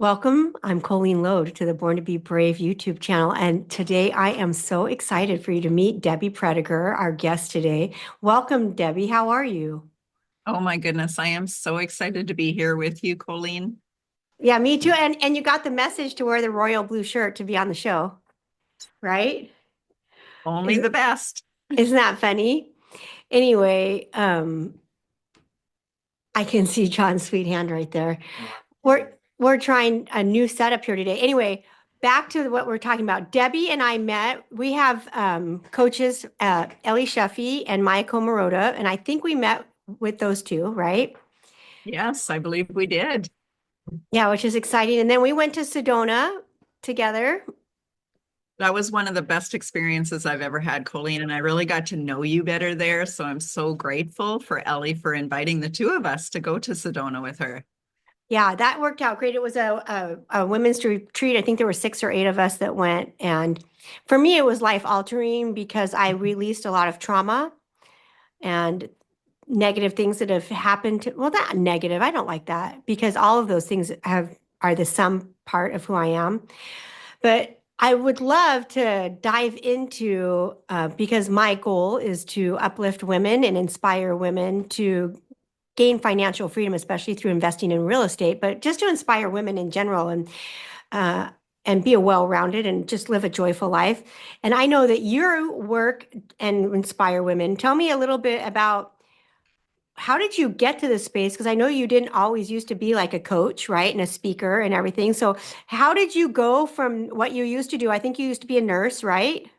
Welcome. I'm Colleen Lode to the Born to Be Brave YouTube channel. And today I am so excited for you to meet Debbie Prediger, our guest today. Welcome, Debbie. How are you? Oh my goodness, I am so excited to be here with you, Colleen. Yeah, me too. And you got the message to wear the royal blue shirt to be on the show, right? Only Is, the best. isn't that funny? Anyway, I can see John's sweet hand right there. We're trying a new setup here today. Anyway, back to what we're talking about. Debbie and I met. We have coaches, Ellie Sheffy and Maya Komoroda, and I think we met with those two, right? Yes, I believe we did. Yeah, which is exciting. And then we went to Sedona together. That was one of the best experiences I've ever had, Colleen, and I really got to know you better there. So I'm so grateful for Ellie for inviting the two of us to go to Sedona with her. Yeah, that worked out great. It was a women's retreat. I think there were 6 or 8 of us that went. And for me, it was life altering because I released a lot of trauma and negative things that have happened to, well, not negative. I don't like that because all of those things are the sum part of who I am. But I would love to dive into because my goal is to uplift women and inspire women to gain financial freedom, especially through investing in real estate, but just to inspire women in general uh, and be a well-rounded and just live a joyful life. And I know that your work and inspire women. Tell me a little bit about how did you get to this space? Because I know you didn't always used to be like a coach, right? And a speaker and everything. So how did you go from what you used to do? I think you used to be a nurse, right?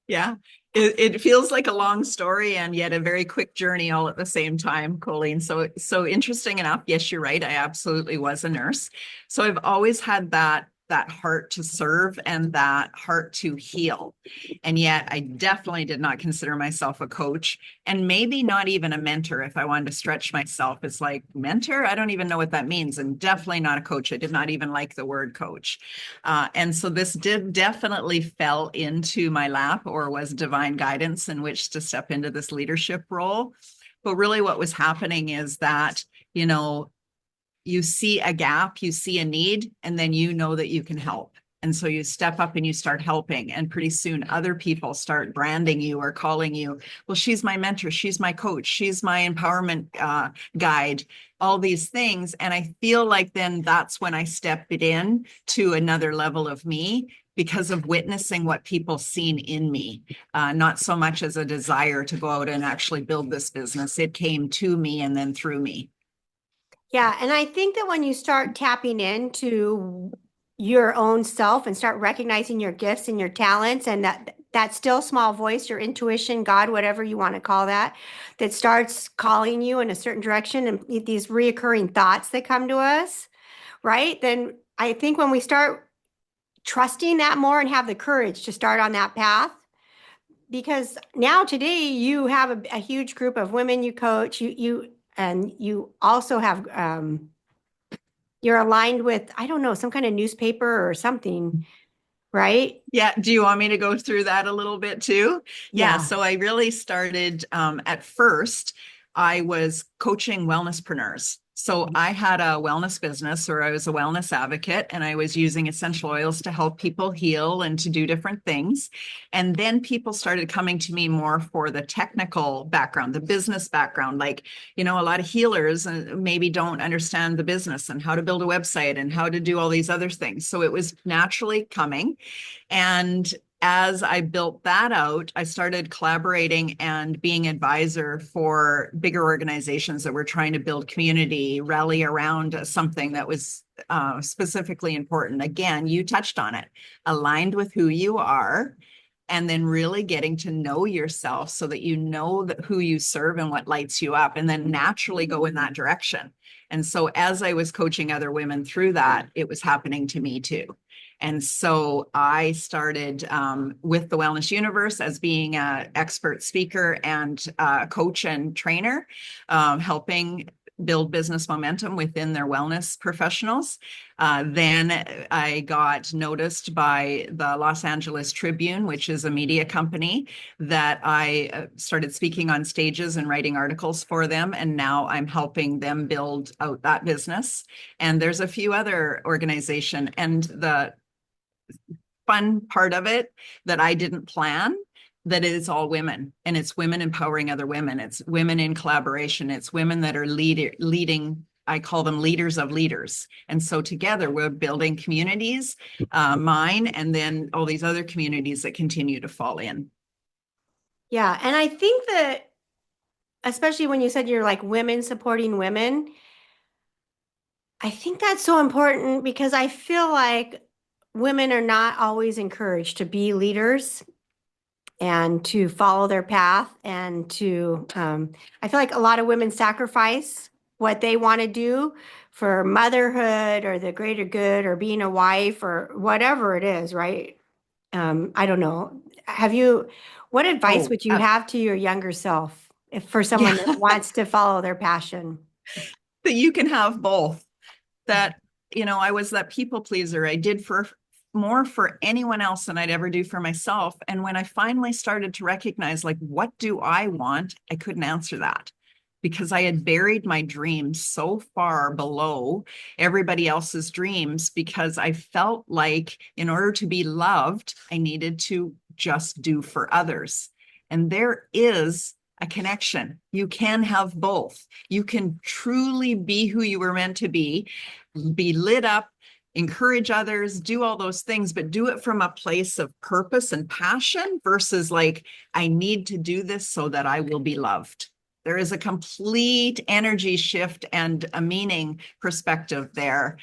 Yeah, it feels like a long story and yet a very quick journey all at the same time, Colleen. So interesting enough, yes, you're right. I absolutely was a nurse. So I've always had that heart to serve and that heart to heal. And yet I definitely did not consider myself a coach and maybe not even a mentor if I wanted to stretch myself. It's like mentor, I don't even know what that means, and definitely not a coach. I did not even like the word coach. And so this did definitely fell into my lap or was divine guidance in which to step into this leadership role. But really what was happening is that, you know, you see a gap, you see a need, and then you know that you can help. And so you step up and you start helping. And pretty soon other people start branding you or calling you, well, she's my mentor, she's my coach, she's my empowerment guide, all these things. And I feel like then that's when I stepped it in to another level of me because of witnessing what people seen in me, not so much as a desire to go out and actually build this business. It came to me and then through me. Yeah, and I think that when you start tapping into your own self and start recognizing your gifts and your talents and that still small voice, your intuition, God, whatever you want to call that, that starts calling you in a certain direction and these reoccurring thoughts that come to us, right? Then I think when we start trusting that more and have the courage to start on that path, because now today you have a huge group of women you coach, and you also have you're aligned with, I don't know, some kind of newspaper or something, right? Yeah. Do you want me to go through that a little bit too? Yeah. Yeah. So I really started at first, I was coaching wellnesspreneurs. So I had a wellness business or I was a wellness advocate and I was using essential oils to help people heal and to do different things. And then people started coming to me more for the technical background, the business background. Like, you know, a lot of healers maybe don't understand the business and how to build a website and how to do all these other things. So it was naturally coming. And as I built that out, I started collaborating and being advisor for bigger organizations that were trying to build community, rally around something that was specifically important. Again, you touched on it, aligned with who you are, and then really getting to know yourself so that you know that who you serve and what lights you up, and then naturally go in that direction. And so as I was coaching other women through that, it was happening to me too. And so I started with the Wellness Universe as being an expert speaker and coach and trainer, helping build business momentum within their wellness professionals. Then I got noticed by the Los Angeles Tribune, which is a media company, that I started speaking on stages and writing articles for them. And now I'm helping them build out that business. And there's a few other organizations. And the fun part of it that I didn't plan, that it's all women, and it's women empowering other women. It's women in collaboration. It's women that are leading. I call them leaders of leaders. And so together we're building communities, mine, and then all these other communities that continue to fall in. Yeah. And I think that, especially when you said you're like women supporting women, I think that's so important because I feel like women are not always encouraged to be leaders and to follow their path and to, I feel like a lot of women sacrifice what they want to do for motherhood or the greater good or being a wife or whatever it is, right? I don't know. What advice would you have to your younger self if for someone that wants to follow their passion? That you can have both. That, I was that people pleaser. I did for more for anyone else than I'd ever do for myself. And when I finally started to recognize, like, what do I want? I couldn't answer that because I had buried my dreams so far below everybody else's dreams, because I felt like in order to be loved, I needed to just do for others. And there is a connection. You can have both. You can truly be who you were meant to be lit up, encourage others, do all those things, but do it from a place of purpose and passion versus like, I need to do this so that I will be loved. There is a complete energy shift and a meaning perspective there,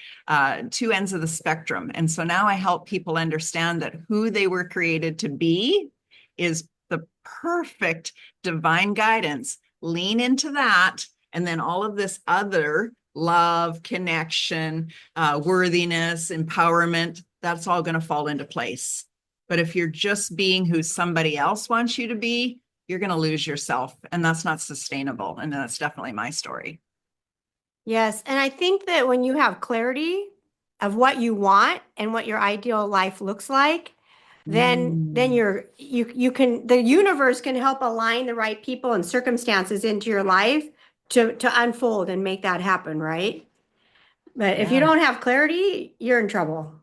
two ends of the spectrum. And so now I help people understand that who they were created to be is the perfect divine guidance. Lean into that. And then all of this other love, connection, worthiness, empowerment, that's all going to fall into place. But if you're just being who somebody else wants you to be, you're going to lose yourself. And that's not sustainable. And that's definitely my story. Yes. And I think that when you have clarity of what you want and what your ideal life looks like, then the universe can help align the right people and circumstances into your life to unfold and make that happen, right? But if you don't have clarity, you're in trouble.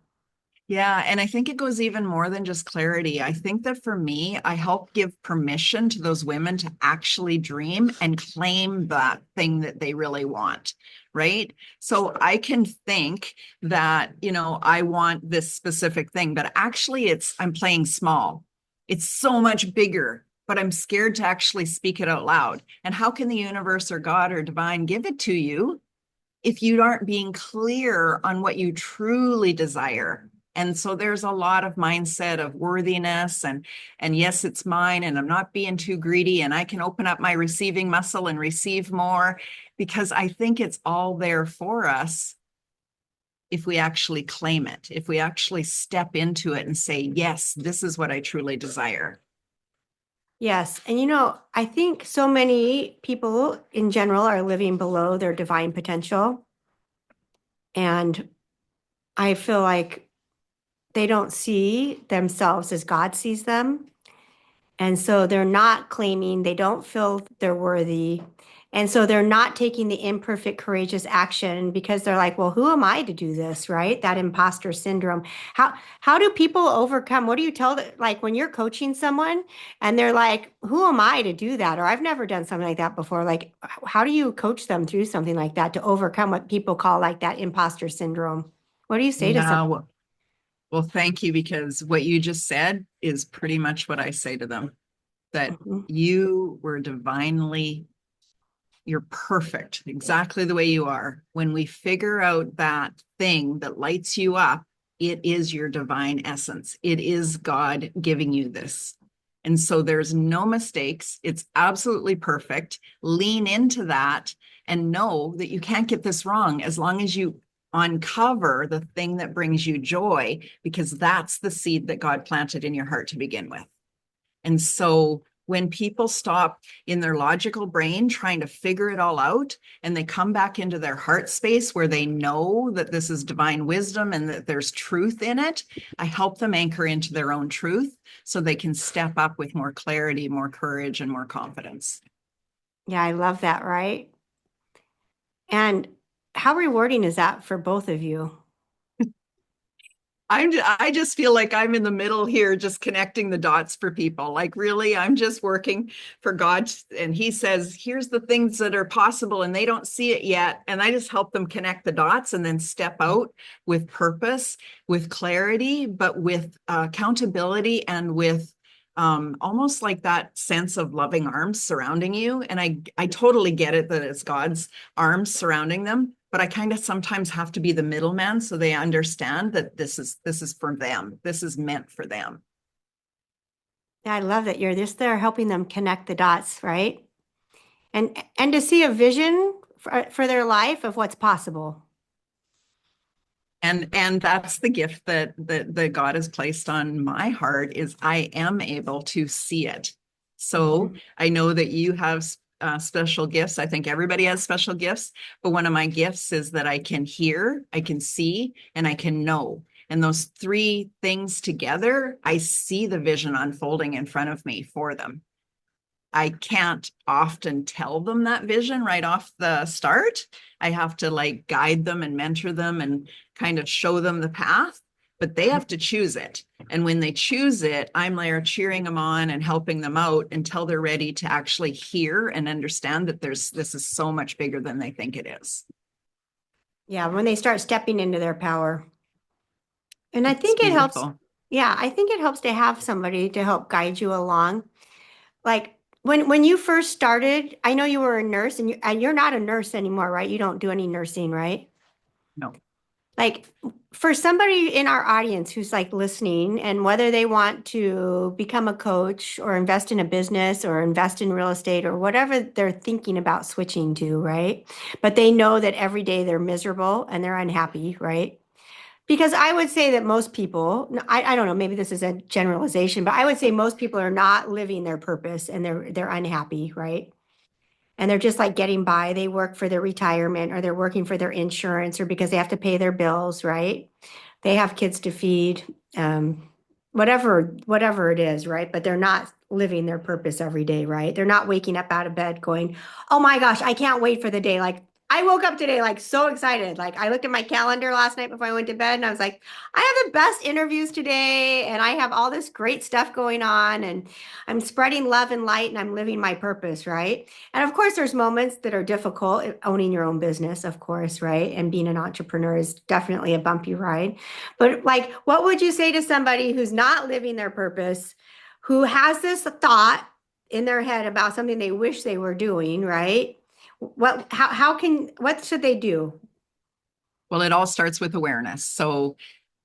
Yeah. And I think it goes even more than just clarity. I think that for me, I help give permission to those women to actually dream and claim that thing that they really want. Right. So I can think that, I want this specific thing, but actually I'm playing small. It's so much bigger, but I'm scared to actually speak it out loud. And how can the universe or God or divine give it to you if you aren't being clear on what you truly desire? And so there's a lot of mindset of worthiness and yes, it's mine, and I'm not being too greedy, and I can open up my receiving muscle and receive more, because I think it's all there for us if we actually claim it, if we actually step into it and say, yes, this is what I truly desire. Yes. And I think so many people in general are living below their divine potential. And I feel like they don't see themselves as God sees them. And so they're not claiming, they don't feel they're worthy. And so they're not taking the imperfect, courageous action because they're like, well, who am I to do this, right? That imposter syndrome. How do people overcome? What do you tell them? Like when you're coaching someone and they're like, who am I to do that? Or I've never done something like that before. Like, how do you coach them through something like that to overcome what people call like that imposter syndrome? What do you say to someone? Well, thank you, because what you just said is pretty much what I say to them, that you were you're perfect, exactly the way you are. When we figure out that thing that lights you up, it is your divine essence. It is God giving you this. And so there's no mistakes. It's absolutely perfect. Lean into that and know that you can't get this wrong as long as you uncover the thing that brings you joy, because that's the seed that God planted in your heart to begin with. And so When people stop in their logical brain trying to figure it all out, and they come back into their heart space where they know that this is divine wisdom and that there's truth in it, I help them anchor into their own truth so they can step up with more clarity, more courage, and more confidence. Yeah, I love that, right? And how rewarding is that for both of you? I just feel like I'm in the middle here, just connecting the dots for people. Like, really, I'm just working for God. And He says, here's the things that are possible, and they don't see it yet. And I just help them connect the dots and then step out with purpose, with clarity, but with accountability and with almost like that sense of loving arms surrounding you. And I totally get it that it's God's arms surrounding them, but I kind of sometimes have to be the middleman so they understand that this is for them. This is meant for them. Yeah, I love that you're just there helping them connect the dots, right? And to see a vision for their life of what's possible. And that's the gift that God has placed on my heart, is I am able to see it. So I know that you have special gifts. I think everybody has special gifts, but one of my gifts is that I can hear, I can see, and I can know. And those three things together, I see the vision unfolding in front of me for them. I can't often tell them that vision right off the start. I have to like guide them and mentor them and kind of show them the path, but they have to choose it. And when they choose it, I'm there cheering them on and helping them out until they're ready to actually hear and understand that this is so much bigger than they think it is. Yeah, when they start stepping into their power. And I It's think it helps. beautiful. Yeah, I think it helps to have somebody to help guide you along. Like when you first started, I know you were a nurse and you're not a nurse anymore, right? You don't do any nursing, right? No. Like for somebody in our audience who's like listening and whether they want to become a coach or invest in a business or invest in real estate or whatever they're thinking about switching to, right? But they know that every day they're miserable and they're unhappy, right? Because I would say that most people, I don't know, maybe this is a generalization, but I would say most people are not living their purpose and they're unhappy, right? And they're just like getting by. They work for their retirement or they're working for their insurance or because they have to pay their bills, right? They have kids to feed, whatever it is, right? But they're not living their purpose every day, right? They're not waking up out of bed going, "Oh my gosh, I can't wait for the day." Like I woke up today like so excited. Like I looked at my calendar last night before I went to bed and I was like, I have the best interviews today and I have all this great stuff going on and I'm spreading love and light and I'm living my purpose, right? And of course, there's moments that are difficult. Owning your own business, of course, right? And being an entrepreneur is definitely a bumpy ride. But like, what would you say to somebody who's not living their purpose, who has this thought in their head about something they wish they were doing, right? What should they do? Well, it all starts with awareness. So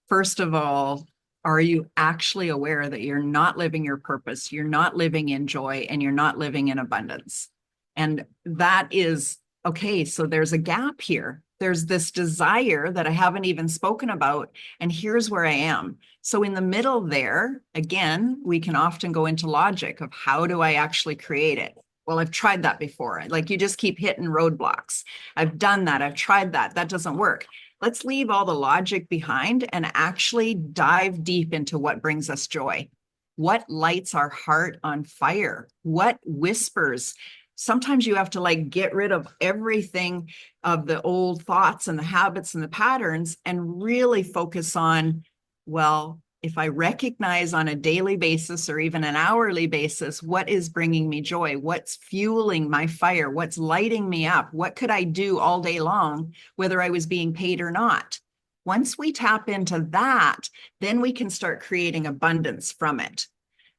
first of all, are you actually aware that you're not living your purpose, you're not living in joy, and you're not living in abundance? And that is okay. So there's a gap here. There's this desire that I haven't even spoken about. And here's where I am. So in the middle there, again, we can often go into logic of how do I actually create it? Well, I've tried that before. Like you just keep hitting roadblocks. I've done that. I've tried that. That doesn't work. Let's leave all the logic behind and actually dive deep into what brings us joy. What lights our heart on fire? What whispers? Sometimes you have to like get rid of everything of the old thoughts and the habits and the patterns and really focus on, well, if I recognize on a daily basis or even an hourly basis, what is bringing me joy? What's fueling my fire? What's lighting me up? What could I do all day long, whether I was being paid or not? Once we tap into that, then we can start creating abundance from it.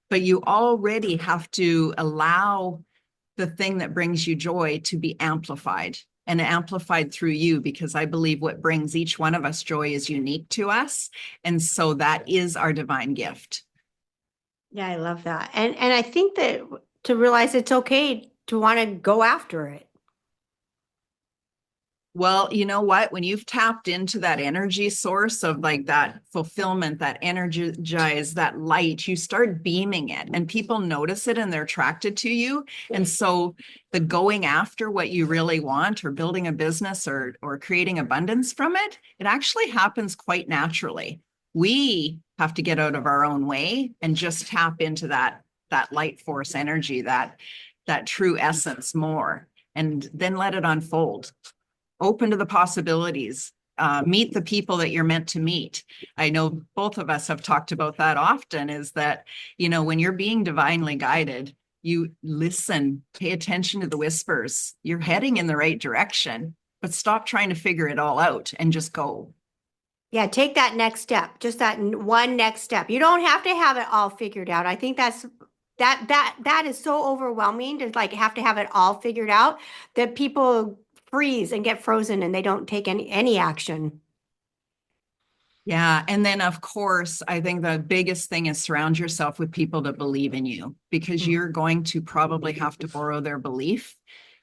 But you already have to allow the thing that brings you joy to be amplified and amplified through you, because I believe what brings each one of us joy is unique to us. And so that is our divine gift. Yeah, I love that. And I think that to realize it's okay to want to go after it. Well, you know what? When you've tapped into that energy source of like that fulfillment, that energize, that light, you start beaming it and people notice it and they're attracted to you. And so the going after what you really want or building a business or creating abundance from it, it actually happens quite naturally. We have to get out of our own way and just tap into that light force energy, that true essence more, and then let it unfold. Open to the possibilities. Meet the people that you're meant to meet. I know both of us have talked about that often, is that, when you're being divinely guided, you listen, pay attention to the whispers. You're heading in the right direction, but stop trying to figure it all out and just go. Yeah, take that next step, just that one next step. You don't have to have it all figured out. I think that is so overwhelming to like have to have it all figured out that people freeze and get frozen and they don't take any action. Yeah. And then, of course, I think the biggest thing is surround yourself with people that believe in you, because you're going to probably have to borrow their belief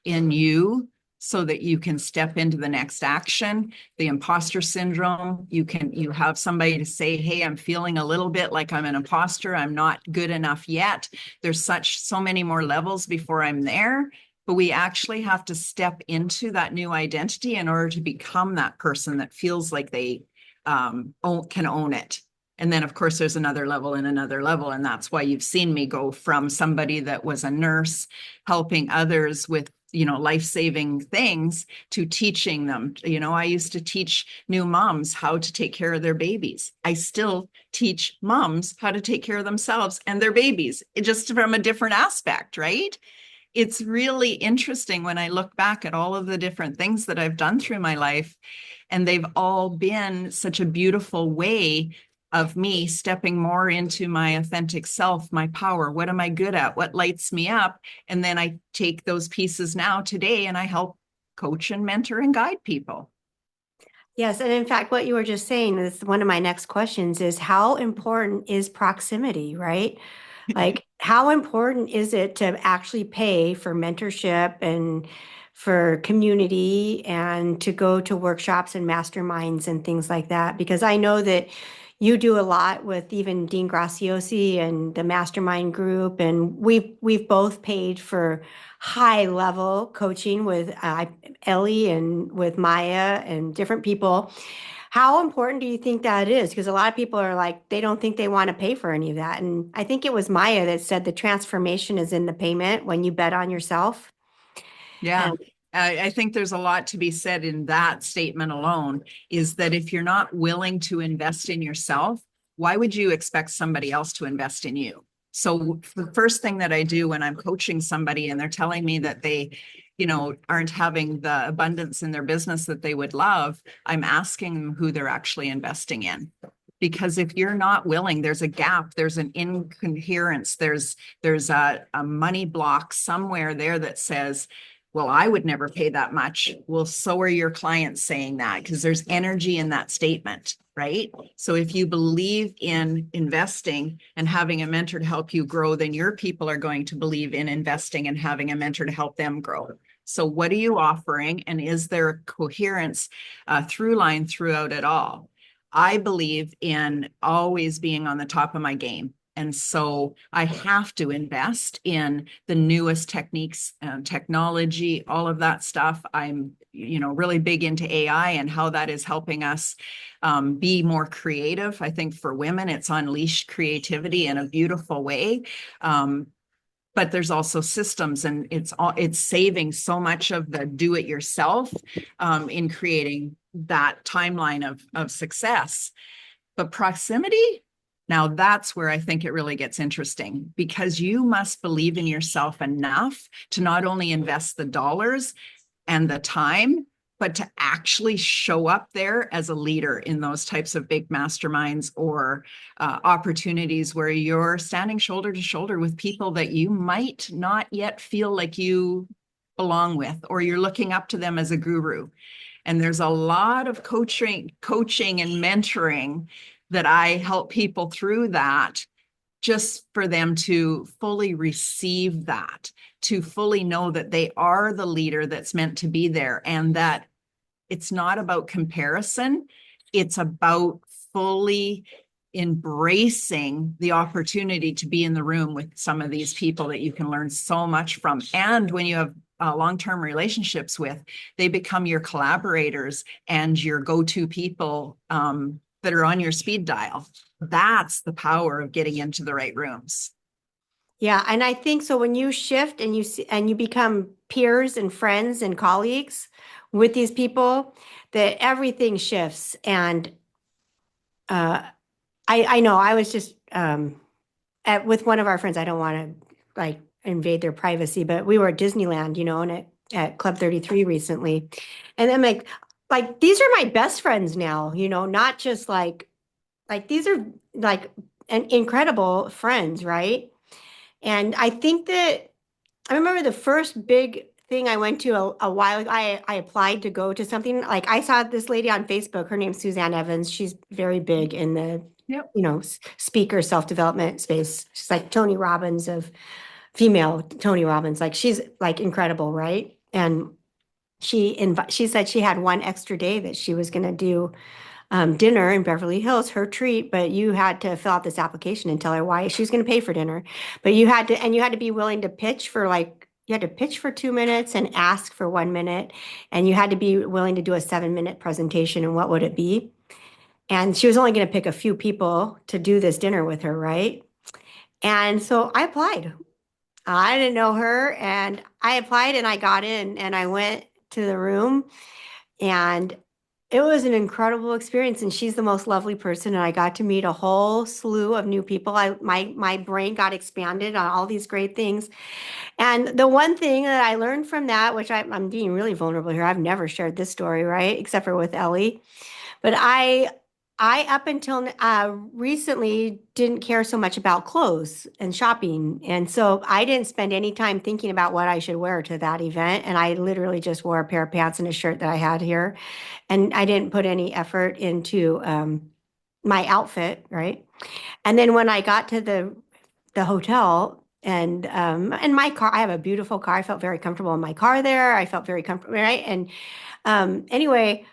in you so that you can step into the next action. The imposter syndrome, you have somebody to say, hey, I'm feeling a little bit like I'm an imposter. I'm not good enough yet. There's so many more levels before I'm there. But we actually have to step into that new identity in order to become that person that feels like they can own it. And then, of course, there's another level and another level. And that's why you've seen me go from somebody that was a nurse helping others with, life-saving things to teaching them. I used to teach new moms how to take care of their babies. I still teach moms how to take care of themselves and their babies, just from a different aspect, right? It's really interesting when I look back at all of the different things that I've done through my life, and they've all been such a beautiful way of me stepping more into my authentic self, my power. What am I good at? What lights me up? And then I take those pieces now today and I help coach and mentor and guide people. Yes, and in fact, what you were just saying is one of my next questions is how important is proximity, right? Like, how important is it to actually pay for mentorship and for community and to go to workshops and masterminds and things like that? Because I know that you do a lot with even Dean Graciosi and the mastermind group, and we've both paid for high level coaching with Ellie and with Maya and different people. How important do you think that is? Because a lot of people are like, they don't think they want to pay for any of that. And I think it was Maya that said the transformation is in the payment when you bet on yourself. Yeah. And I think there's a lot to be said in that statement alone, is that if you're not willing to invest in yourself, why would you expect somebody else to invest in you? So the first thing that I do when I'm coaching somebody and they're telling me that they, aren't having the abundance in their business that they would love, I'm asking them who they're actually investing in. Because if you're not willing, there's a gap, there's an incoherence, there's a money block somewhere there that says, well, I would never pay that much. Well, so are your clients saying that, because there's energy in that statement, right? So if you believe in investing and having a mentor to help you grow, then your people are going to believe in investing and having a mentor to help them grow. So what are you offering? And is there a coherence through line throughout it all? I believe in always being on the top of my game. And so I have to invest in the newest techniques, technology, all of that stuff. I'm, really big into AI and how that is helping us be more creative. I think for women, it's unleashed creativity in a beautiful way. But there's also systems, and it's saving so much of the do it yourself in creating that timeline of success. But proximity, now that's where I think it really gets interesting, because you must believe in yourself enough to not only invest the dollars and the time, but to actually show up there as a leader in those types of big masterminds or opportunities where you're standing shoulder to shoulder with people that you might not yet feel like you belong with, or you're looking up to them as a guru. And there's a lot of coaching and mentoring that I help people through that, just for them to fully receive that, to fully know that they are the leader that's meant to be there, and that It's not about comparison. It's about fully embracing the opportunity to be in the room with some of these people that you can learn so much from. And when you have long-term relationships with, they become your collaborators and your go-to people that are on your speed dial. That's the power of getting into the right rooms. Yeah, and I think so when you shift and you see, and you become peers and friends and colleagues with these people, that everything shifts. And uh, I know I was just with one of our friends. I don't want to like invade their privacy, but we were at Disneyland, and at Club 33 recently, and I'm like these are my best friends now, not just like these are like an incredible friends, right? And I think that I remember the first big thing I went to a while ago. I applied to go to something like I saw this lady on Facebook. Her name's Suzanne Evans. She's very big in the, Yep. speaker self-development space. She's like Tony Robbins of female Tony Robbins. Like she's like incredible, right? And she said she had one extra day that she was going to do dinner in Beverly Hills, her treat, but you had to fill out this application and tell her why she was going to pay for dinner. But you had to be willing to pitch for you had to pitch for 2 minutes and ask for 1 minute. And you had to be willing to do a 7 minute presentation. And what would it be? And she was only going to pick a few people to do this dinner with her, right? And so I applied. I didn't know her and I applied and I got in and I went to the room and it was an incredible experience, and she's the most lovely person. And I got to meet a whole slew of new people. My brain got expanded on all these great things. And the one thing that I learned from that, which I'm being really vulnerable here, I've never shared this story, right? Except for with Ellie. But I up until recently didn't care so much about clothes and shopping, and so I didn't spend any time thinking about what I should wear to that event. And I literally just wore a pair of pants and a shirt that I had here, and I didn't put any effort into my outfit, right? And then when I got to the hotel and my car, I have a beautiful car. I felt very comfortable in my car there. I felt very comfortable, right? And anyway,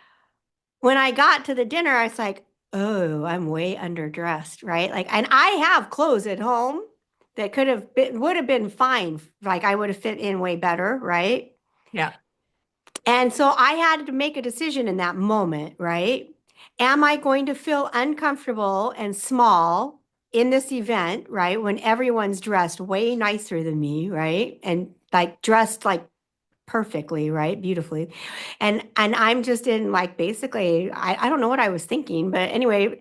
when I got to the dinner, I was like, oh, I'm way underdressed, right? Like, and I have clothes at home that would have been fine. Like I would have fit in way better, right? Yeah. And so I had to make a decision in that moment, right? Am I going to feel uncomfortable and small in this event, right? When everyone's dressed way nicer than me, right? And like dressed like perfectly, right? Beautifully. And I'm just in like basically, I don't know what I was thinking, but anyway,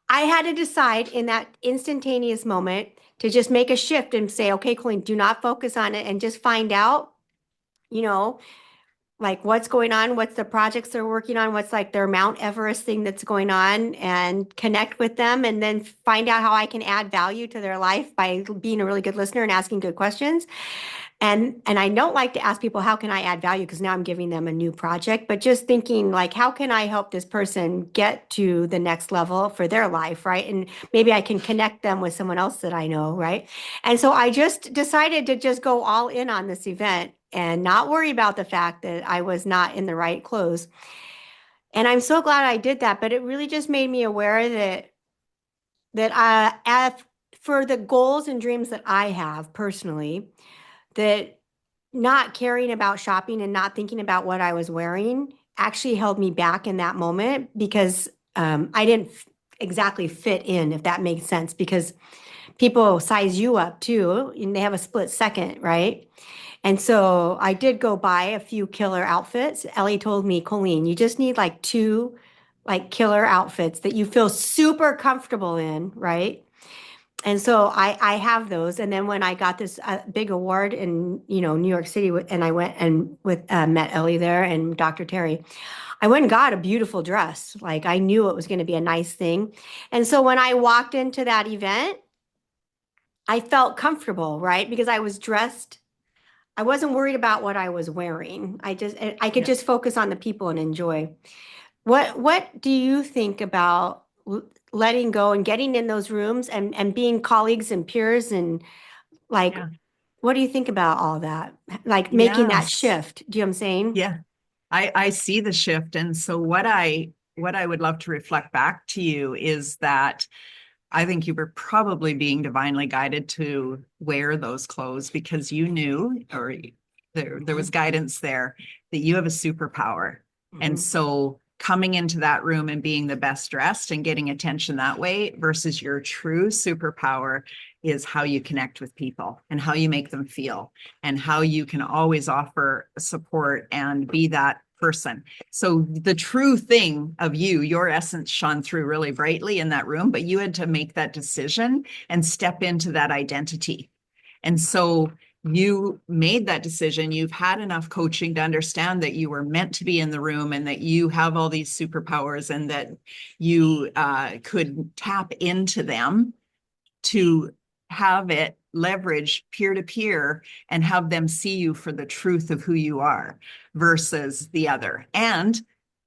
I had to decide in that instantaneous moment to just make a shift and say, okay, Colleen, do not focus on it and just find out, you know, like what's going on, what's the projects they're working on, what's like their Mount Everest thing that's going on, and connect with them and then find out how I can add value to their life by being a really good listener and asking good questions. And I don't like to ask people, how can I add value? Because now I'm giving them a new project, but just thinking like, how can I help this person get to the next level for their life, right? And maybe I can connect them with someone else that I know, right? And so I just decided to just go all in on this event and not worry about the fact that I was not in the right clothes. And I'm so glad I did that, but it really just made me aware that for the goals and dreams that I have personally, that not caring about shopping and not thinking about what I was wearing actually held me back in that moment because I didn't exactly fit in, if that makes sense, because people size you up too, and they have a split second, right? And so I did go buy a few killer outfits. Ellie told me, Colleen, you just need like two like killer outfits that you feel super comfortable in, right? And so I have those. And then when I got this big award in, New York City, and I went and met Ellie there and Dr. Terry, I went and got a beautiful dress. Like I knew it was going to be a nice thing. And so when I walked into that event, I felt comfortable, right? Because I was dressed. I wasn't worried about what I was wearing. I could Yeah. just focus on the people and enjoy. What do you think about letting go and getting in those rooms and being colleagues and peers and like Yeah. what do you think about all that? Like making that Yes. shift. Do you know what I'm saying? Yeah. I see the shift. And so what I would love to reflect back to you is that I think you were probably being divinely guided to wear those clothes because you knew, or there was guidance there, that you have a superpower. And so coming into that room and being the best dressed and getting attention that way versus your true superpower is how you connect with people and how you make them feel and how you can always offer support and be that person. So the true thing of you, your essence shone through really brightly in that room, but you had to make that decision and step into that identity. And so you made that decision. You've had enough coaching to understand that you were meant to be in the room and that you have all these superpowers and that you could tap into them to have it leverage peer to peer and have them see you for the truth of who you are versus the other. And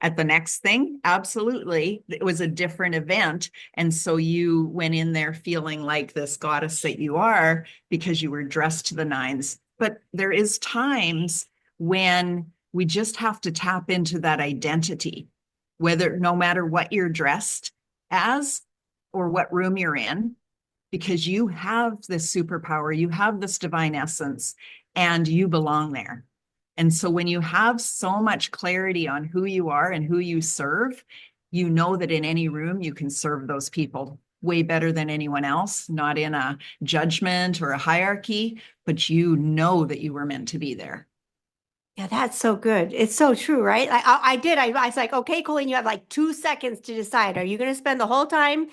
at the next thing, absolutely, it was a different event. And so you went in there feeling like this goddess that you are because you were dressed to the nines. But there is times when we just have to tap into that identity, whether no matter what you're dressed as or what room you're in, because you have this superpower, you have this divine essence, and you belong there. And so when you have so much clarity on who you are and who you serve, you know that in any room you can serve those people way better than anyone else, not in a judgment or a hierarchy, but you know that you were meant to be there. Yeah, that's so good. It's so true, right? I did. I was like, okay, Colleen, you have like 2 seconds to decide. Are you going to spend the whole time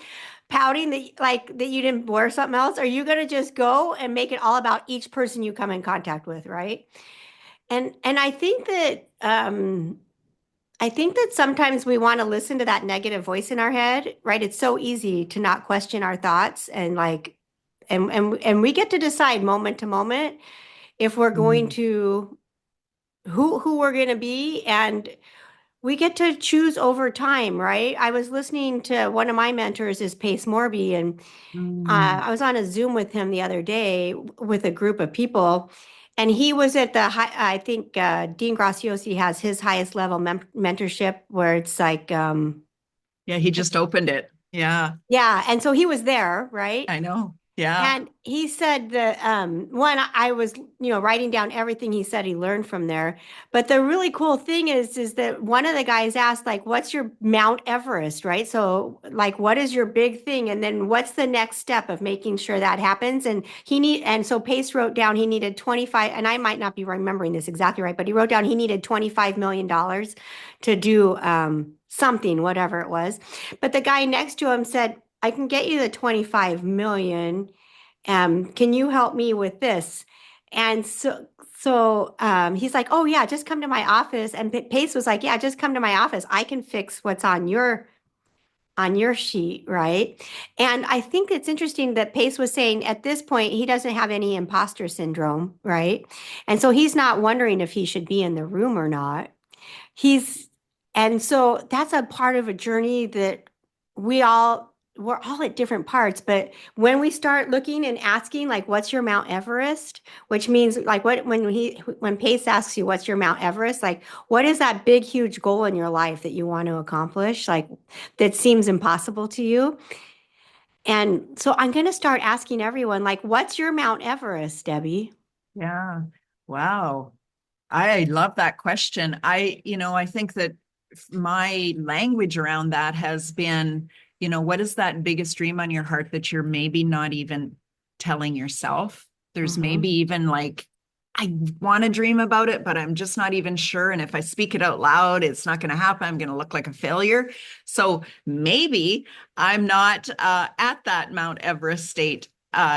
pouting that you didn't wear something else? Or are you going to just go and make it all about each person you come in contact with, right? And I think that sometimes we want to listen to that negative voice in our head, right? It's so easy to not question our thoughts and and we get to decide moment to moment if we're going Mm. to who we're going to be, and we get to choose over time, right? I was listening to one of my mentors is Pace Morby, and Mm. I was on a Zoom with him the other day with a group of people, and he was at the high, I think Dean Graciosi has his highest level mentorship where it's like, Yeah, he just opened it. Yeah, yeah, and so he was there, right? I know. Yeah. And he said that one, I was, writing down everything he said he learned from there. But the really cool thing is that one of the guys asked, like, what's your Mount Everest, right? So, like, what is your big thing? And then what's the next step of making sure that happens? And so Pace wrote down he needed 25, and I might not be remembering this exactly right, but he wrote down he needed $25 million to do something, whatever it was. But the guy next to him said, I can get you the 25 million. Can you help me with this? And he's like, oh yeah, just come to my office. And Pace was like, yeah, just come to my office. I can fix what's on your sheet, right? And I think it's interesting that Pace was saying at this point he doesn't have any imposter syndrome, right? And so he's not wondering if he should be in the room or not. He's, and so that's a part of a journey that we're all at different parts. But when we start looking and asking, like, what's your Mount Everest? Which means like when Pace asks you, what's your Mount Everest? Like, what is that big, huge goal in your life that you want to accomplish? Like that seems impossible to you. And so I'm going to start asking everyone, like, what's your Mount Everest, Debbie? Yeah. Wow. I love that question. I think that my language around that has been, what is that biggest dream on your heart that you're maybe not even telling yourself? There's Mm-hmm. maybe even like, I want to dream about it, but I'm just not even sure. And if I speak it out loud, it's not going to happen. I'm going to look like a failure. So maybe I'm not at that Mount Everest state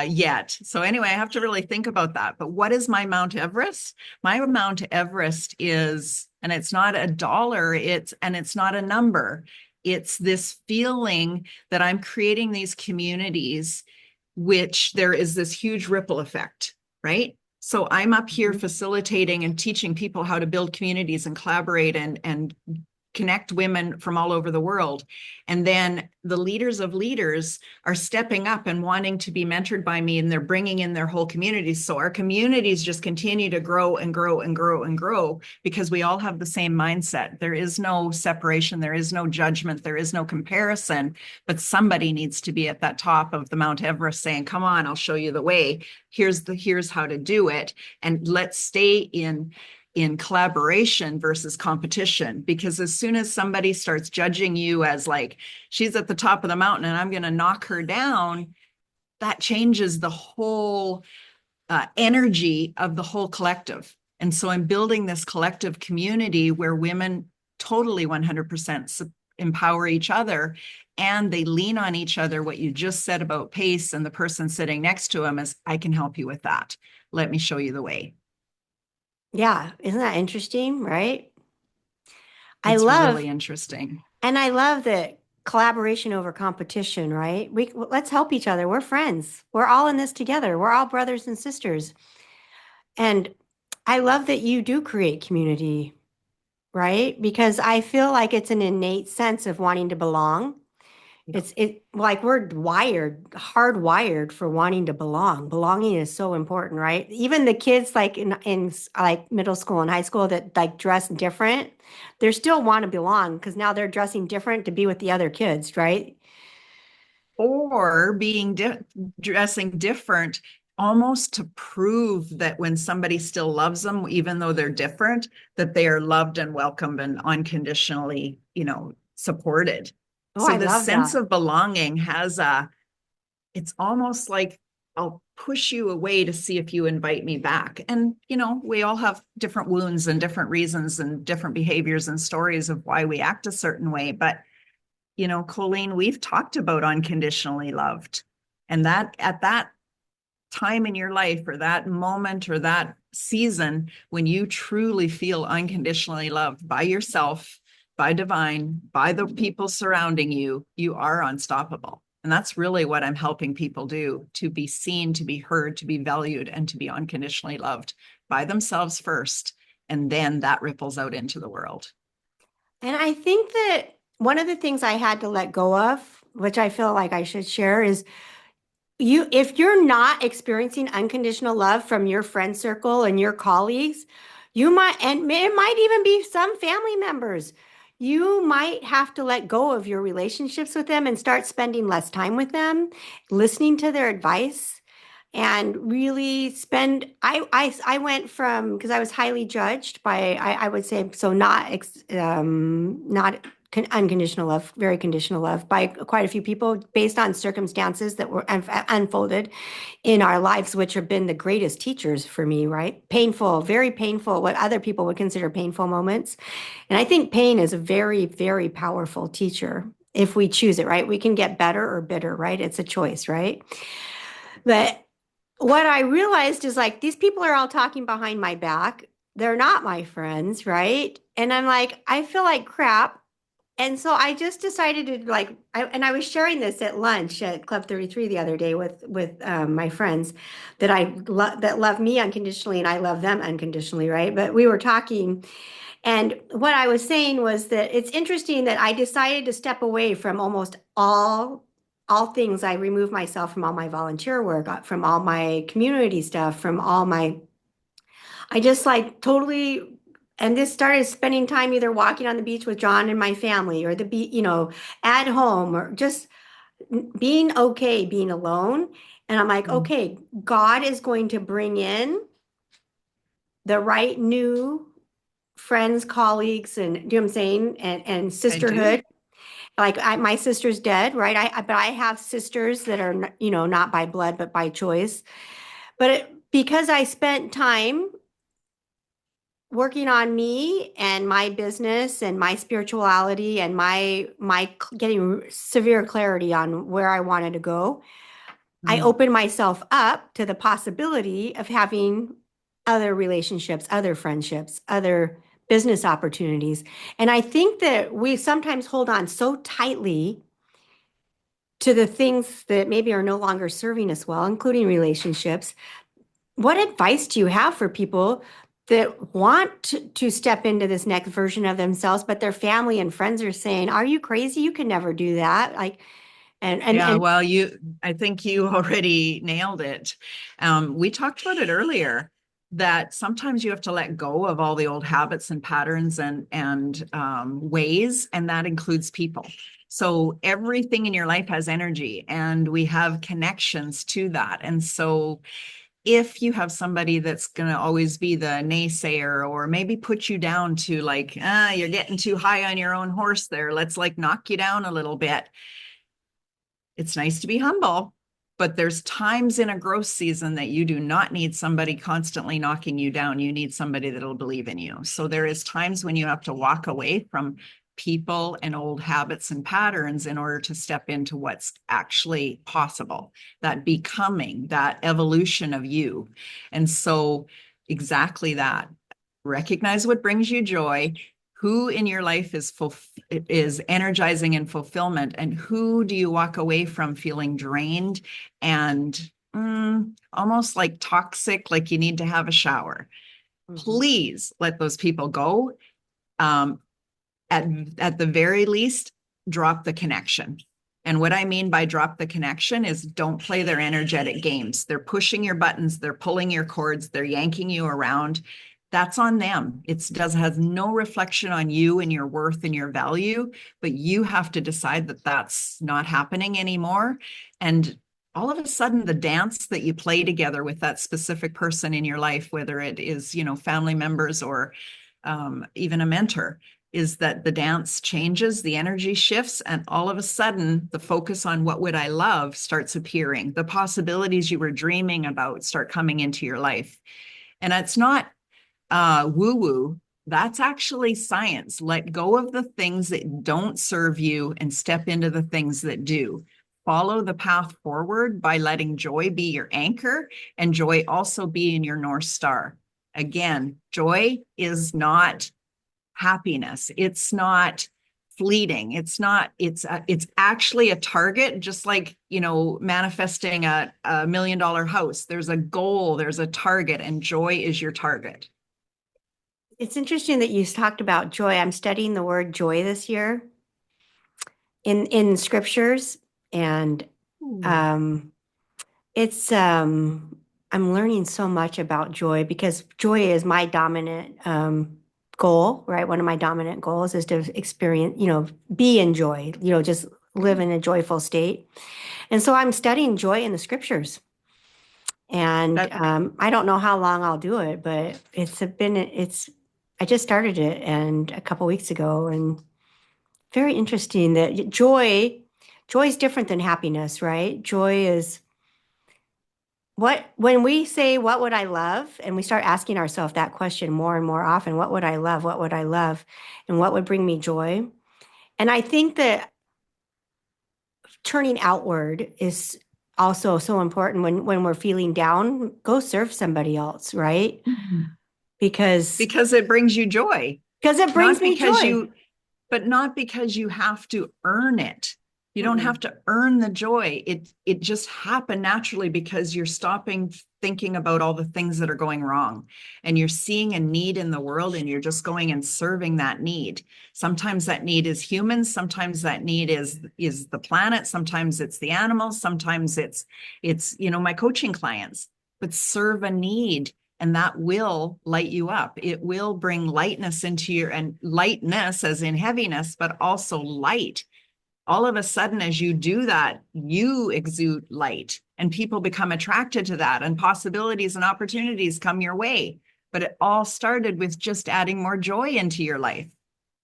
yet. So anyway, I have to really think about that. But what is my Mount Everest? My Mount Everest is, and it's not a dollar, it's not a number. It's this feeling that I'm creating these communities, which there is this huge ripple effect, right? So I'm up here Mm-hmm. facilitating and teaching people how to build communities and collaborate and connect women from all over the world. And then the leaders of leaders are stepping up and wanting to be mentored by me, and they're bringing in their whole communities. So our communities just continue to grow and grow and grow and grow because we all have the same mindset. There is no separation. There is no judgment. There is no comparison, but somebody needs to be at that top of the Mount Everest saying, come on, I'll show you the way. Here's how to do it. And let's stay in collaboration versus competition, because as soon as somebody starts judging you as like, she's at the top of the mountain and I'm going to knock her down, that changes the whole energy of the whole collective. And so I'm building this collective community where women totally 100% empower each other, and they lean on each other. What you just said about pace, and the person sitting next to him is, I can help you with that. Let me show you the way. Yeah, isn't that interesting, right? I It's love, really interesting. and I love the collaboration over competition, right? Let's help each other. We're friends. We're all in this together. We're all brothers and sisters. And I love that you do create community, right? Because I feel like it's an innate sense of wanting to belong. It like we're hardwired for wanting to belong. Belonging is so important, right? Even the kids like in like middle school and high school that like dress different, they still want to belong because now they're dressing different to be with the other kids, right? Or dressing different almost to prove that when somebody still loves them, even though they're different, that they are loved and welcomed and unconditionally, supported. Oh, So I this love sense that. of belonging it's almost like, I'll push you away to see if you invite me back. And, we all have different wounds and different reasons and different behaviors and stories of why we act a certain way. But Colleen, we've talked about unconditionally loved. And that at that time in your life, or that moment, or that season, when you truly feel unconditionally loved by yourself, by divine, by the people surrounding you, you are unstoppable. And that's really what I'm helping people do, to be seen, to be heard, to be valued, and to be unconditionally loved by themselves first. And then that ripples out into the world. And I think that one of the things I had to let go of, which I feel like I should share, is if you're not experiencing unconditional love from your friend circle and your colleagues, you might, and it might even be some family members, you might have to let go of your relationships with them and start spending less time with them, listening to their advice, and really spend. I went from, because I was highly judged by, I would say, so not unconditional love, very conditional love by quite a few people based on circumstances that were unfolded in our lives, which have been the greatest teachers for me, right? Painful, very painful, what other people would consider painful moments. And I think pain is a very, very powerful teacher if we choose it, right? We can get better or bitter, right? It's a choice, right? But what I realized is like these people are all talking behind my back. They're not my friends, right? And I'm like, I feel like crap. And so I just decided to like, and I was sharing this at lunch at Club 33 the other day with my friends that that love me unconditionally and I love them unconditionally, right? But we were talking, and what I was saying was that it's interesting that I decided to step away from almost all things. I removed myself from all my volunteer work, from all my community stuff, from all my, I just like totally, and this started spending time either walking on the beach with John and my family, or the beach, at home, or just being okay being alone. And I'm like, Mm. okay, God is going to bring in the right new friends, colleagues, and do you know what I'm saying? And I do. sisterhood. Like my sister's dead, right? But I have sisters that are, not by blood, but by choice. But because I spent time working on me and my business and my spirituality and my getting severe clarity on where I wanted to go, I Mm. opened myself up to the possibility of having other relationships, other friendships, other business opportunities. And I think that we sometimes hold on so tightly to the things that maybe are no longer serving us well, including relationships. What advice do you have for people that want to step into this next version of themselves, but their family and friends are saying, "Are you crazy? You can never do that." Like, Yeah, and well, I think you already nailed it. We talked about it earlier that sometimes you have to let go of all the old habits and patterns and ways, and that includes people. So everything in your life has energy, and we have connections to that. And so if you have somebody that's going to always be the naysayer or maybe put you down to like, you're getting too high on your own horse there, let's like knock you down a little bit. It's nice to be humble, but there's times in a growth season that you do not need somebody constantly knocking you down. You need somebody that'll believe in you. So there is times when you have to walk away from people and old habits and patterns in order to step into what's actually possible, that becoming, that evolution of you. And so exactly that. Recognize what brings you joy, who in your life is energizing and fulfillment, and who do you walk away from feeling drained and almost like toxic, like you need to have a shower. Please let those people go. At the very least, drop the connection. And what I mean by drop the connection is don't play their energetic games. They're pushing your buttons, they're pulling your cords, they're yanking you around. That's on them. It has no reflection on you and your worth and your value, but you have to decide that that's not happening anymore. And all of a sudden, the dance that you play together with that specific person in your life, whether it is, family members or even a mentor, is that the dance changes, the energy shifts, and all of a sudden, the focus on what would I love starts appearing. The possibilities you were dreaming about start coming into your life. And it's not woo-woo. That's actually science. Let go of the things that don't serve you and step into the things that do. Follow the path forward by letting joy be your anchor and joy also be in your North Star. Again, joy is not happiness. It's not fleeting. It's actually a target, just like, manifesting a $1 million house. There's a goal, there's a target, and joy is your target. It's interesting that you talked about joy. I'm studying the word joy this year in scriptures, and it's I'm learning so much about joy because joy is my dominant goal, right? One of my dominant goals is to experience, be in joy, just live in a joyful state. And so I'm studying joy in the scriptures. And I don't know how long I'll do it, but I just started it and a couple weeks ago, and very interesting that joy is different than happiness, right? Joy is when we say, what would I love? And we start asking ourselves that question more and more often, what would I love? What would I love? And what would bring me joy? And I think that turning outward is also so important when we're feeling down, go serve somebody else, right? Because it brings you joy. it brings me joy. But not because you have to earn it. You don't have to earn the joy. It just happened naturally because you're stopping thinking about all the things that are going wrong, and you're seeing a need in the world, and you're just going and serving that need. Sometimes that need is humans. Sometimes that need is the planet. Sometimes it's the animals. Sometimes it's my coaching clients. But serve a need, and that will light you up. It will bring lightness into and lightness as in heaviness, but also light. All of a sudden, as you do that, you exude light, and people become attracted to that, and possibilities and opportunities come your way. But it all started with just adding more joy into your life.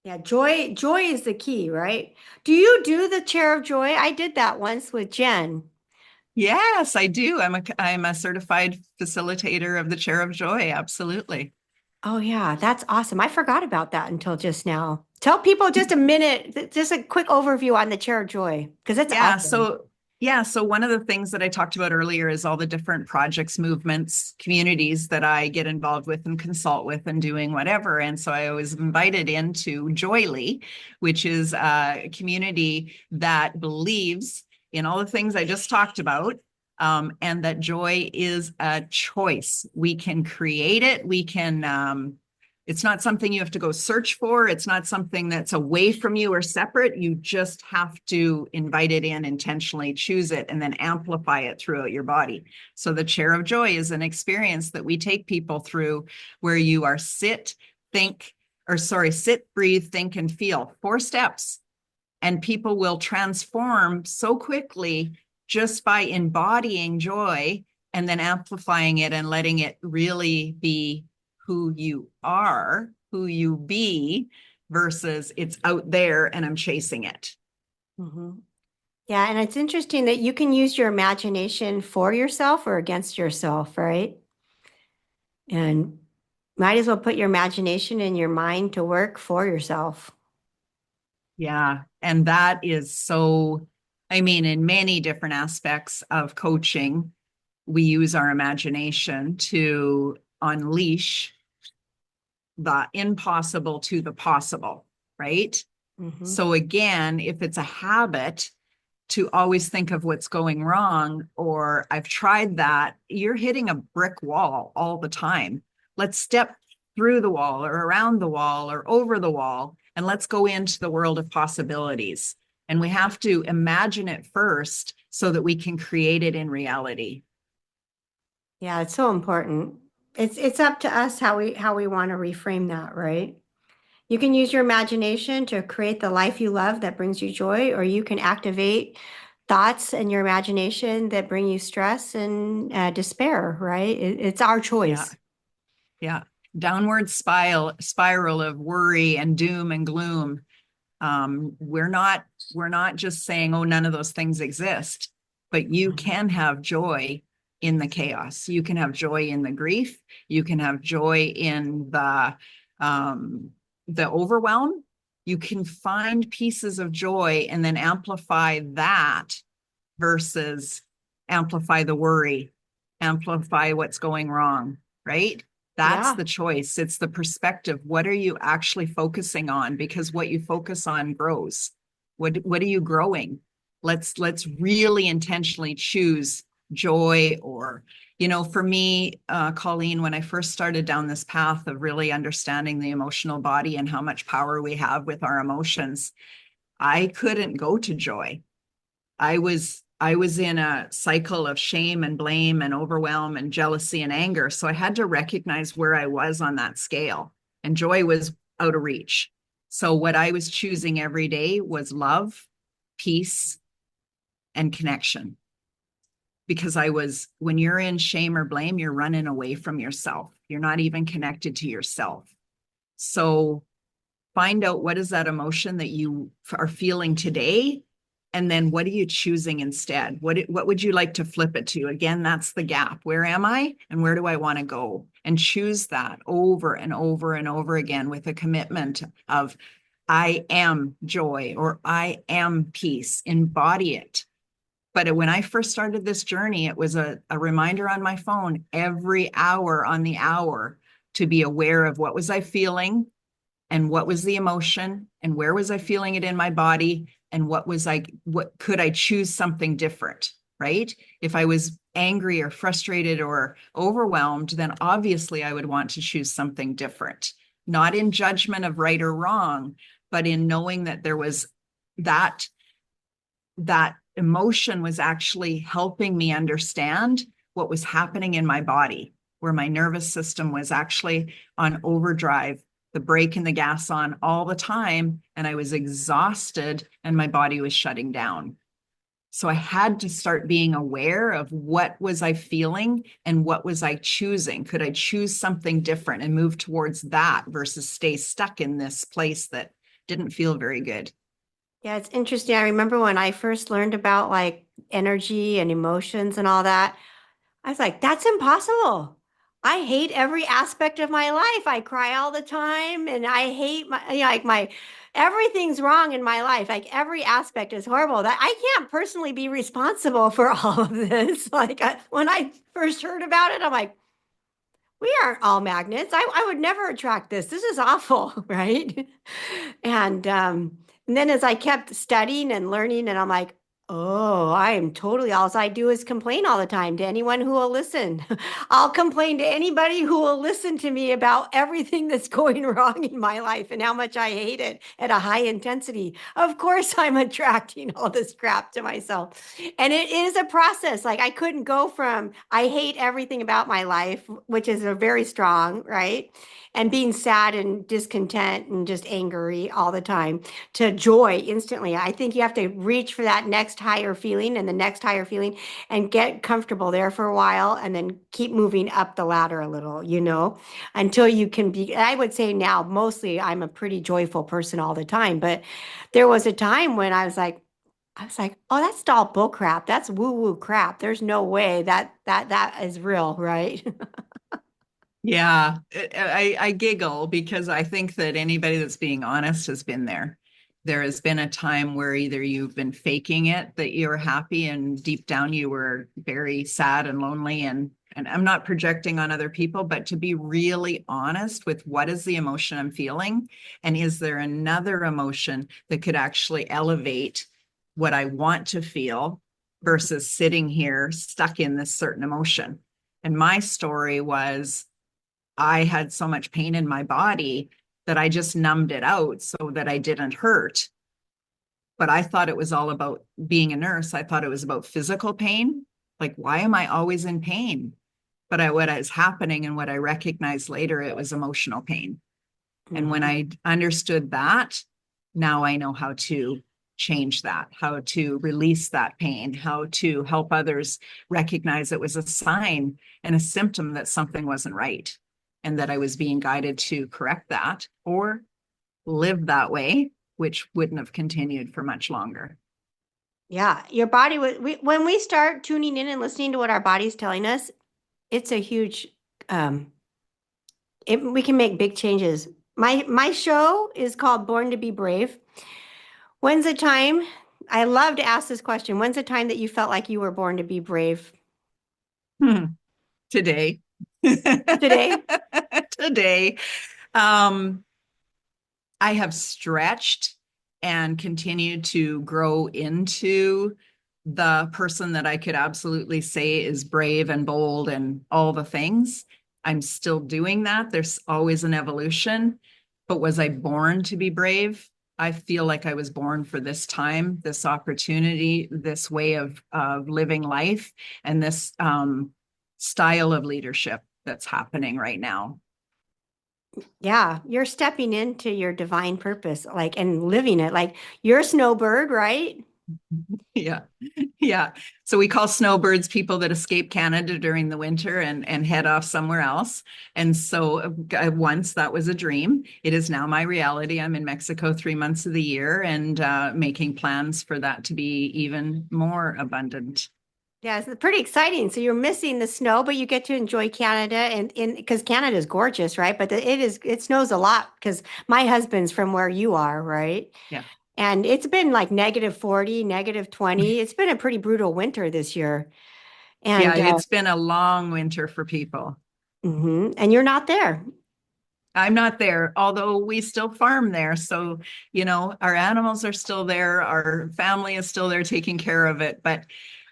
Yeah, joy is the key, right? Do you do the chair of joy? I did that once with Jen. Yes, I do. I'm a certified facilitator of the Chair of Joy. Absolutely. Oh yeah, that's awesome. I forgot about that until just now. Tell people just a minute, just a quick overview on the chair of joy, because it's Yeah. awesome. So one of the things that I talked about earlier is all the different projects, movements, communities that I get involved with and consult with and doing whatever. And so I was invited into Joyly, which is a community that believes in all the things I just talked about, and that joy is a choice. We can create it. We can, it's not something you have to go search for. It's not something that's away from you or separate. You just have to invite it in, intentionally choose it, and then amplify it throughout your body. So the chair of joy is an experience that we take people through where you are sit, breathe, think, and feel. 4 steps. And people will transform so quickly just by embodying joy and then amplifying it and letting it really be who you are, who you be, versus it's out there and I'm chasing it. Mm-hmm. Yeah, and it's interesting that you can use your imagination for yourself or against yourself, right? And might as well put your imagination and your mind to work for yourself. Yeah. And that is so, I mean, in many different aspects of coaching, we use our imagination to unleash the impossible to the possible, right? Mm-hmm. So again, if it's a habit to always think of what's going wrong, or I've tried that, you're hitting a brick wall all the time. Let's step through the wall or around the wall or over the wall, and let's go into the world of possibilities. And we have to imagine it first so that we can create it in reality. Yeah, it's so important. It's up to us how we want to reframe that, right? You can use your imagination to create the life you love that brings you joy, or you can activate thoughts in your imagination that bring you stress and despair, right? It's our Yeah. choice. Yeah. Downward spiral of worry and doom and gloom. We're not just saying, oh, none of those things exist, but you can have joy in the chaos. You can have joy in the grief. You can have joy in the overwhelm. You can find pieces of joy and then amplify that versus amplify the worry, amplify what's going wrong, right? That's Yeah. the choice. It's the perspective. What are you actually focusing on? Because what you focus on grows. What are you growing? Let's really intentionally choose joy. Or, for me, Colleen, when I first started down this path of really understanding the emotional body and how much power we have with our emotions, I couldn't go to joy. I was in a cycle of shame and blame and overwhelm and jealousy and anger. So I had to recognize where I was on that scale, and joy was out of reach. So what I was choosing every day was love, peace, and connection. Because when you're in shame or blame, you're running away from yourself. You're not even connected to yourself. So find out, what is that emotion that you are feeling today, and then what are you choosing instead? What would you like to flip it to? Again, that's the gap. Where am I and where do I want to go? And choose that over and over and over again with a commitment of, I am joy, or I am peace. Embody it. But when I first started this journey, it was a reminder on my phone every hour on the hour to be aware of what was I feeling, and what was the emotion, and where was I feeling it in my body, and what could I choose something different, right? If I was angry or frustrated or overwhelmed, then obviously I would want to choose something different, not in judgment of right or wrong, but in knowing that there was that emotion was actually helping me understand what was happening in my body, where my nervous system was actually on overdrive, the brake and the gas on all the time, and I was exhausted and my body was shutting down. So I had to start being aware of what was I feeling and what was I choosing. Could I choose something different and move towards that versus stay stuck in this place that didn't feel very good? Yeah, it's interesting. I remember when I first learned about like energy and emotions and all that, I was like, that's impossible. I hate every aspect of my life. I cry all the time and I hate like everything's wrong in my life. Like every aspect is horrible. That I can't personally be responsible for all of this. Like when I first heard about it, I'm like, we aren't all magnets. I would never attract this. This is awful, right? And then as I kept studying and learning, and I'm like, Oh, I am totally, all I do is complain all the time to anyone who will listen. I'll complain to anybody who will listen to me about everything that's going wrong in my life and how much I hate it at a high intensity. Of course, I'm attracting all this crap to myself. And it is a process. Like I couldn't go from I hate everything about my life, which is a very strong, right? And being sad and discontent and just angry all the time to joy instantly. I think you have to reach for that next higher feeling and the next higher feeling and get comfortable there for a while and then keep moving up the ladder a little, until you can be. I would say now, mostly I'm a pretty joyful person all the time, but there was a time when I was like, oh, that's all bull crap. That's woo woo crap. There's no way that is real, right? Yeah, I giggle because I think that anybody that's being honest has been there. There has been a time where either you've been faking it that you're happy and deep down you were very sad and lonely and I'm not projecting on other people, but to be really honest with what is the emotion I'm feeling and is there another emotion that could actually elevate what I want to feel versus sitting here stuck in this certain emotion. And my story was I had so much pain in my body that I just numbed it out so that I didn't hurt. But I thought it was all about being a nurse. I thought it was about physical pain. Like, why am I always in pain? But what is happening and what I recognized later, it was emotional pain. And when Mhm. I understood that, now I know how to change that, how to release that pain, how to help others recognize it was a sign and a symptom that something wasn't right and that I was being guided to correct that or live that way, which wouldn't have continued for much longer. Yeah, your body when we start tuning in and listening to what our body's telling us, it's a huge um we can make big changes. My show is called Born to be Brave. When's the time? I love to ask this question. When's the time that you felt like you were born to be brave? Hmm. Today. Today? Today. Um, I have stretched and continued to grow into the person that I could absolutely say is brave and bold and all the things. I'm still doing that. There's always an evolution. But was I born to be brave? I feel like I was born for this time, this opportunity, this way of living life, and this style of leadership that's happening right now. Yeah, you're stepping into your divine purpose, like, and living it. Like, you're a snowbird, right? Yeah. Yeah. So we call snowbirds people that escape Canada during the winter and head off somewhere else. And so once that was a dream. It is now my reality. I'm in Mexico 3 months of the year and making plans for that to be even more abundant. Yeah, it's pretty exciting. So you're missing the snow, but you get to enjoy Canada and in because Canada is gorgeous, right? But it snows a lot because my husband's from where you are, right? Yeah. And it's been like -40, -20. It's been a pretty brutal winter this year. Yeah. And It's been a long winter for people. and you're not there. I'm not there, although we still farm there. So, our animals are still there. Our family is still there taking care of it. But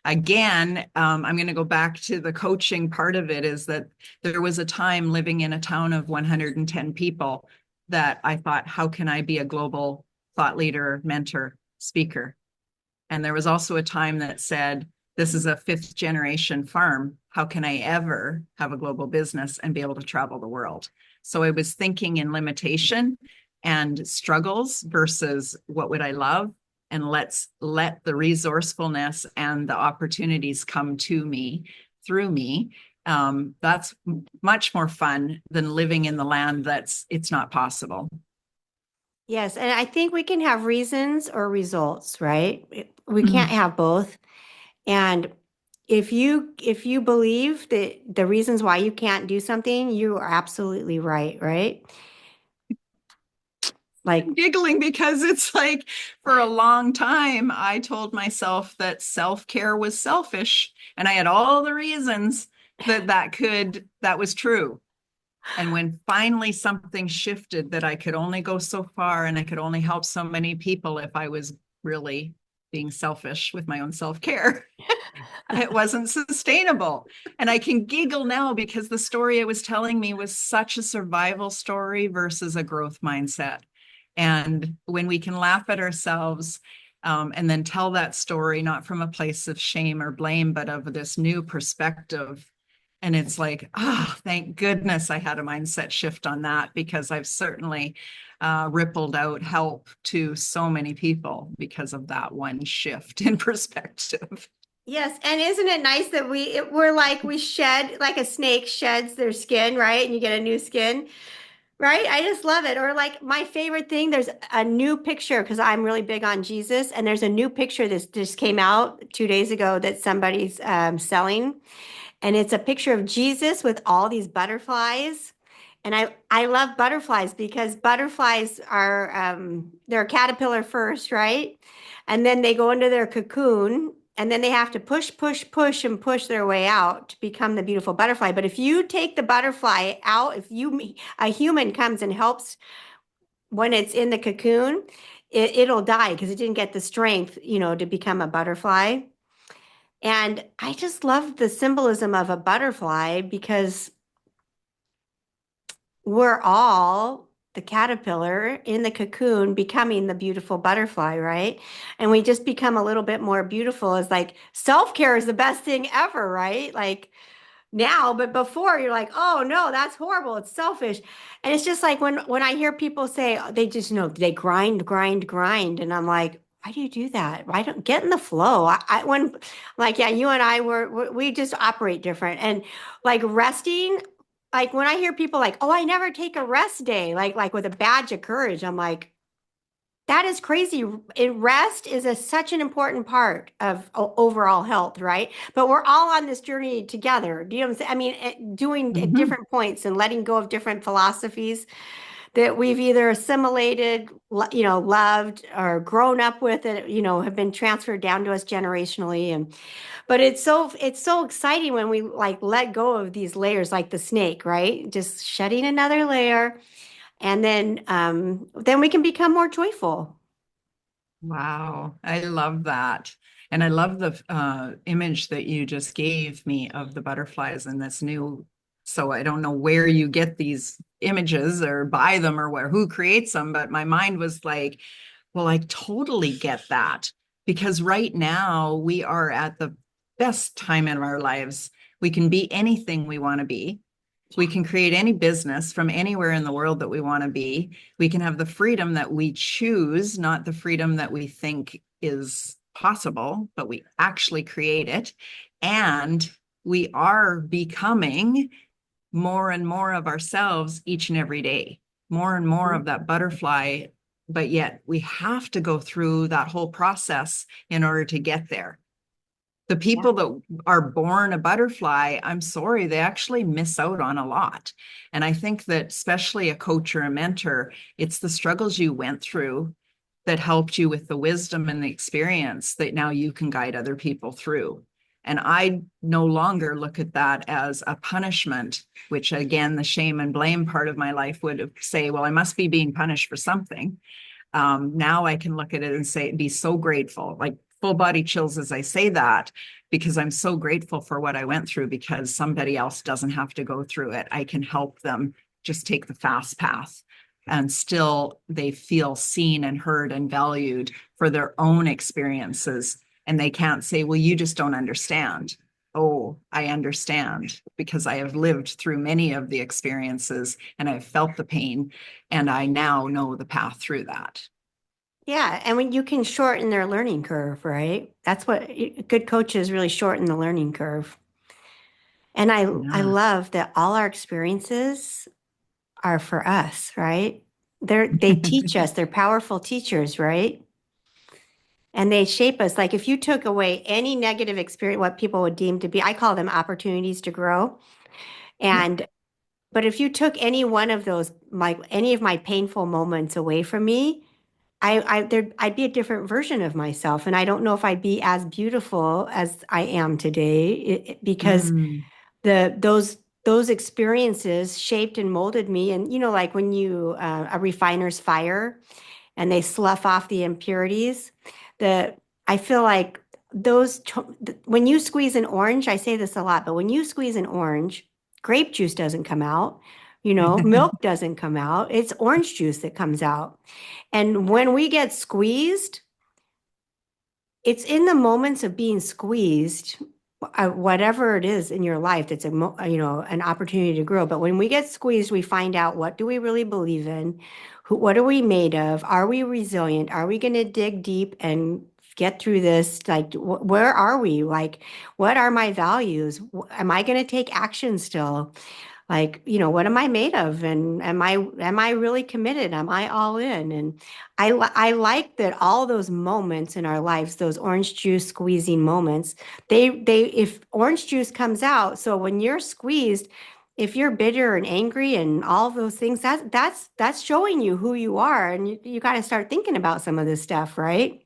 again, I'm going to go back to the coaching part of it is that there was a time living in a town of 110 people that I thought, how can I be a global thought leader, mentor, speaker? And there was also a time that said, this is a fifth generation farm. How can I ever have a global business and be able to travel the world? So I was thinking in limitation and struggles versus what would I love? And let's let the resourcefulness and the opportunities come to me through me. That's much more fun than living in the land it's not possible. Yes, and I think we can have reasons or results, right? We can't Mhm. have both. And if you believe that the reasons why you can't do something, you are absolutely right, right? Like, I'm giggling because it's like for a long time, I told myself that self-care was selfish, and I had all the reasons that was true. And when finally something shifted that I could only go so far and I could only help so many people if I was really being selfish with my own self-care. It wasn't sustainable. And I can giggle now because the story it was telling me was such a survival story versus a growth mindset. And when we can laugh at ourselves, and then tell that story, not from a place of shame or blame, but of this new perspective. And it's like, oh, thank goodness I had a mindset shift on that, because I've certainly rippled out help to so many people because of that one shift in perspective. Yes, and isn't it nice that we're like we shed like a snake sheds their skin, right? And you get a new skin, right? I just love it. Or like my favorite thing, there's a new picture because I'm really big on Jesus, and there's a new picture that just came out 2 days ago that somebody's selling, and it's a picture of Jesus with all these butterflies. And I love butterflies because butterflies are they're a caterpillar first, right? And then they go into their cocoon, and then they have to push, push, push, and push their way out to become the beautiful butterfly. But if you take the butterfly out, if you a human comes and helps when it's in the cocoon, it'll die because it didn't get the strength, to become a butterfly. And I just love the symbolism of a butterfly because we're all the caterpillar in the cocoon becoming the beautiful butterfly, right? And we just become a little bit more beautiful as like self-care is the best thing ever, right? Like now, but before you're like, oh no, that's horrible. It's selfish. And it's just like when I hear people say they just they grind, grind, grind. And I'm like, why do you do that? Why don't get in the flow? I when like, yeah, you and I we just operate different. And like resting, like when I hear people like, oh, I never take a rest day, like with a badge of courage, I'm like, that is crazy. Rest is such an important part of overall health, right? But we're all on this journey together. Do you know what I'm saying? I mean, doing at Mhm. different points and letting go of different philosophies that we've either assimilated, loved, or grown up with, it, have been transferred down to us generationally. And but it's so exciting when we like let go of these layers, like the snake, right? Just shedding another layer, and then we can become more joyful. Wow, I love that. And I love the image that you just gave me of the butterflies and this new. So I don't know where you get these images or buy them or who creates them, but my mind was like, well, I totally get that, because right now we are at the best time in our lives. We can be anything we want to be. We can create any business from anywhere in the world that we want to be. We can have the freedom that we choose, not the freedom that we think is possible, but we actually create it. And we are becoming more and more of ourselves each and every day, more and more of that butterfly. But yet we have to go through that whole process in order to get there. The Yeah. people that are born a butterfly, I'm sorry, they actually miss out on a lot. And I think that especially a coach or a mentor, it's the struggles you went through that helped you with the wisdom and the experience that now you can guide other people through. And I no longer look at that as a punishment, which again, the shame and blame part of my life would say, well, I must be being punished for something. Now I can look at it and say, be so grateful, like full body chills as I say that, because I'm so grateful for what I went through, because somebody else doesn't have to go through it. I can help them just take the fast path, and still they feel seen and heard and valued for their own experiences. And they can't say, well, you just don't understand. Oh, I understand, because I have lived through many of the experiences and I've felt the pain, and I now know the path through that. Yeah, and when you can shorten their learning curve, right? That's what good coaches really shorten the learning curve. And I Yeah. love that all our experiences are for us, right? They teach us, they're powerful teachers, right? And they shape us. Like if you took away any negative experience, what people would deem to be, I call them opportunities to grow. Yeah. And but if you took any one of those, like any of my painful moments away from me, I'd be a different version of myself, and I don't know if I'd be as beautiful as I am today, because Mm. those experiences shaped and molded me. And like when a refiner's fire and they slough off the impurities, the I feel like when you squeeze an orange, I say this a lot, but when you squeeze an orange, grape juice doesn't come out, milk doesn't come out. It's orange juice that comes out. And when we get squeezed, it's in the moments of being squeezed, whatever it is in your life that's an opportunity to grow. But when we get squeezed, we find out, what do we really believe in? What are we made of? Are we resilient? Are we going to dig deep and get through this? Like, where are we? Like, what are my values? Am I going to take action still? Like, what am I made of? And am I really committed? Am I all in? And I like that all those moments in our lives, those orange juice squeezing moments, if orange juice comes out, so when you're squeezed, if you're bitter and angry and all those things, that's showing you who you are, and you got to start thinking about some of this stuff, right?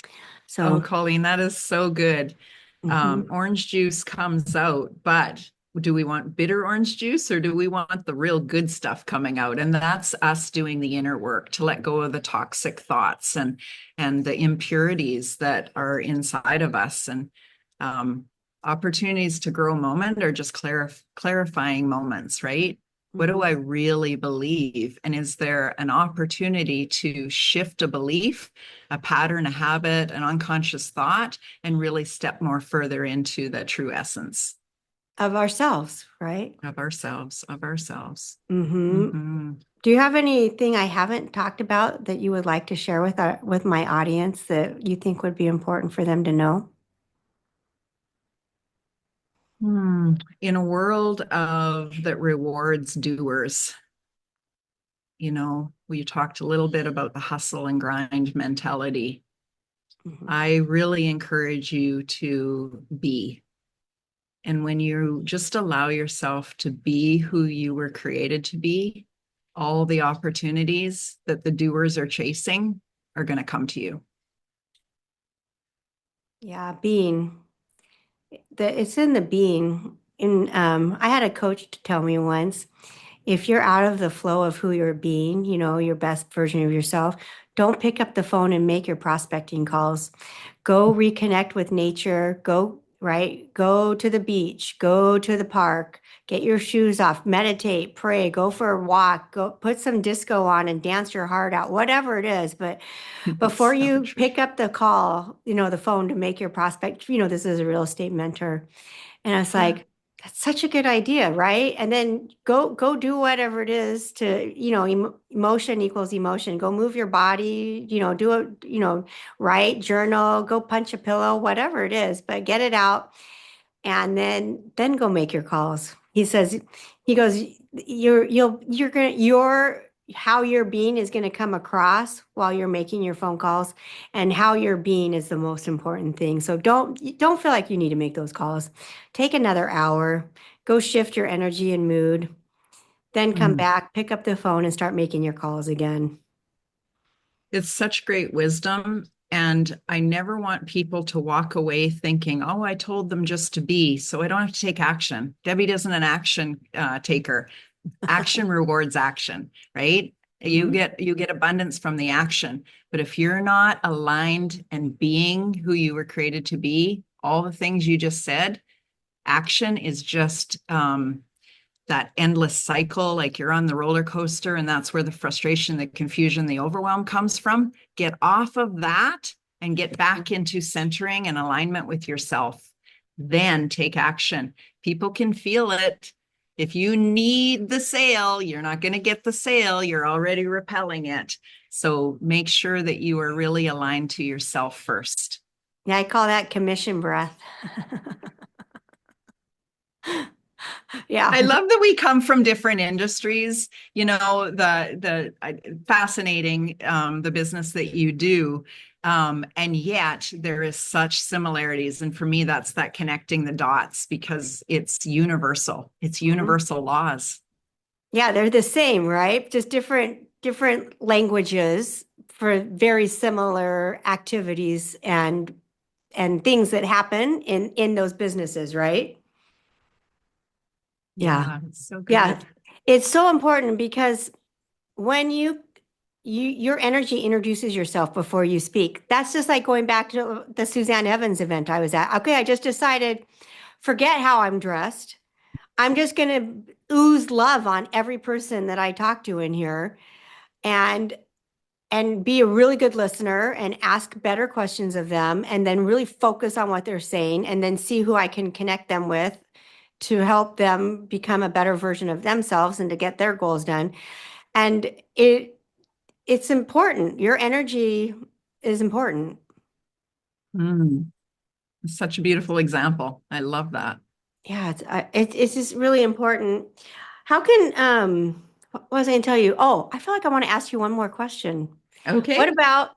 Oh, So, Colleen, that is so good. mhm. Orange juice comes out, but do we want bitter orange juice or do we want the real good stuff coming out? And that's us doing the inner work to let go of the toxic thoughts and the impurities that are inside of us. And opportunities to grow moment are just clarifying moments, right? What do I really believe? And is there an opportunity to shift a belief, a pattern, a habit, an unconscious thought, and really step more further into the true essence Of ourselves, right? of ourselves? Hmm. Mm-hmm. Do you have anything I haven't talked about that you would like to share with my audience that you think would be important for them to know? In a world of that rewards doers, we talked a little bit about the hustle and grind mentality. Mhm. I really encourage you to be. And when you just allow yourself to be who you were created to be, all the opportunities that the doers are chasing are going to come to you. Yeah, being. It's in the being. I had a coach to tell me once, if you're out of the flow of who you're being, your best version of yourself, don't pick up the phone and make your prospecting calls. Go reconnect with nature. Go to the beach, go to the park, get your shoes off, meditate, pray, go for a walk, go put some disco on and dance your heart out, whatever it is. But before So you true. pick up the call, the phone to make your prospect, this is a real estate mentor. And it's Yeah. like, that's such a good idea, right? And then go do whatever it is to, emotion equals emotion. Go move your body, do it, write, journal, go punch a pillow, whatever it is, but get it out and then go make your calls. He goes, you're gonna how your being is going to come across while you're making your phone calls, and how you're being is the most important thing. So don't feel like you need to make those calls. Take another hour, go shift your energy and mood, then come Mm. back, pick up the phone and start making your calls again. It's such great wisdom. And I never want people to walk away thinking, oh, I told them just to be, so I don't have to take action. Debbie isn't an action taker. Action rewards action, right? You Mhm. get abundance from the action. But if you're not aligned and being who you were created to be, all the things you just said, action is just that endless cycle, like you're on the roller coaster, and that's where the frustration, the confusion, the overwhelm comes from. Get off of that and get back into centering and alignment with yourself. Then take action. People can feel it. If you need the sale, you're not going to get the sale. You're already repelling it. So make sure that you are really aligned to yourself first. Yeah, I call that commission breath. Yeah. I love that we come from different industries. Fascinating the business that you do, and yet there is such similarities. And for me, that's that connecting the dots because it's universal. It's Mhm. universal laws. Yeah, they're the same, right? Just different languages for very similar activities and things that happen in those businesses, right? Yeah. Yeah, it's so Yeah. good. It's so important because when you your energy introduces yourself before you speak. That's just like going back to the Suzanne Evans event I was at. Okay, I just decided, forget how I'm dressed. I'm just going to ooze love on every person that I talk to in here and be a really good listener and ask better questions of them and then really focus on what they're saying and then see who I can connect them with to help them become a better version of themselves and to get their goals done. And it's important. Your energy is important. Mm, such a beautiful example. I love that. Yeah, it's just really important. How can what was I going to tell you? Oh, I feel like I want to ask you one more question. What Okay. about,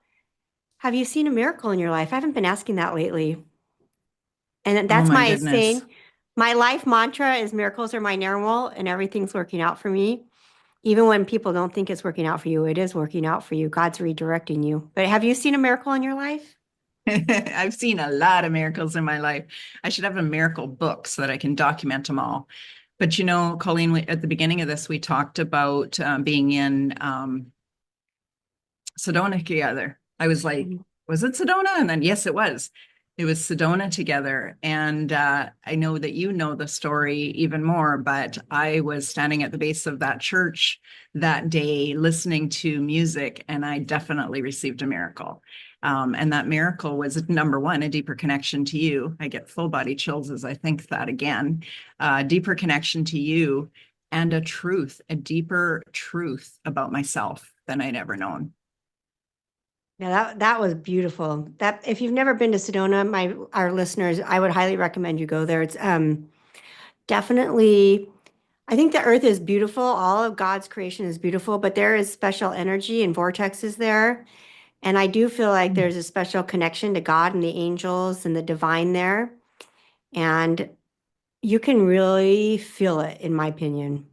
have you seen a miracle in your life? I haven't been asking that lately. And Oh that's my my goodness. saying. My life mantra is miracles are my normal and everything's working out for me. Even when people don't think it's working out for you, it is working out for you. God's redirecting you. But have you seen a miracle in your life? I've seen a lot of miracles in my life. I should have a miracle book so that I can document them all. But you know, Colleen, at the beginning of this, we talked about being in Sedona together. I was like, Mhm. was it Sedona? And then, yes, it was. It was Sedona together. And I know that you know the story even more, but I was standing at the base of that church that day listening to music, and I definitely received a miracle. And that miracle was number one, a deeper connection to you. I get full body chills as I think that again. Deeper connection to you and a deeper truth about myself than I'd ever known. Yeah, that was beautiful. That if you've never been to Sedona, my our listeners, I would highly recommend you go there. It's definitely, I think the earth is beautiful. All of God's creation is beautiful, but there is special energy and vortexes there. And I do feel like there's a special connection to God and the angels and the divine there. And you can really feel it, in my opinion.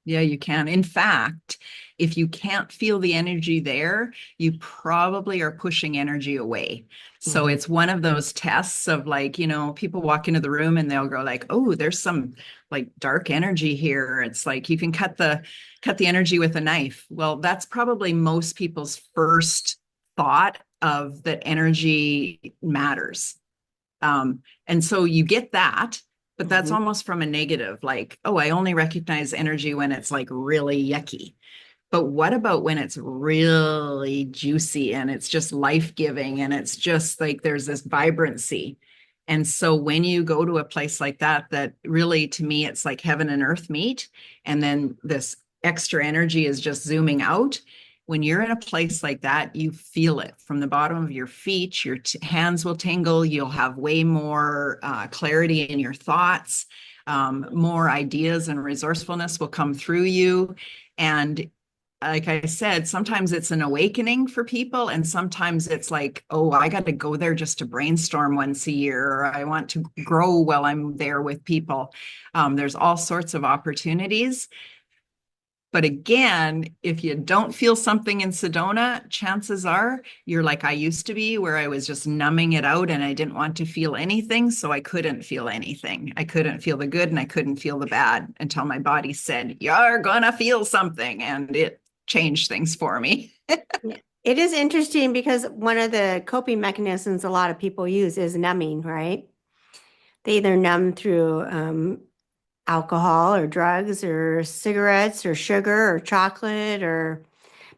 Yeah, you can. In fact, if you can't feel the energy there, you probably are pushing energy away. So Mhm. it's one of those tests of like, you know, people walk into the room and they'll go like, "Oh, there's some like dark energy here." It's like you can cut the energy with a knife. Well, that's probably most people's first thought of that energy matters. And so you get that, but that's Mhm. almost from a negative, like, oh, I only recognize energy when it's like really yucky. But what about when it's really juicy and it's just life-giving and it's just like there's this vibrancy? And so when you go to a place like that, that really to me, it's like heaven and earth meet, and then this extra energy is just zooming out. When you're in a place like that, you feel it from the bottom of your feet, your hands will tingle, you'll have way more clarity in your thoughts, more ideas and resourcefulness will come through you. And like I said, sometimes it's an awakening for people, and sometimes it's like, oh, I got to go there just to brainstorm once a year, or I want to grow while I'm there with people. There's all sorts of opportunities. But again, if you don't feel something in Sedona, chances are you're like I used to be, where I was just numbing it out and I didn't want to feel anything. So I couldn't feel anything. I couldn't feel the good and I couldn't feel the bad until my body said, "You're gonna feel something." And it changed things for me. Yeah. It is interesting because one of the coping mechanisms a lot of people use is numbing, right? They either numb through alcohol or drugs or cigarettes or sugar or chocolate or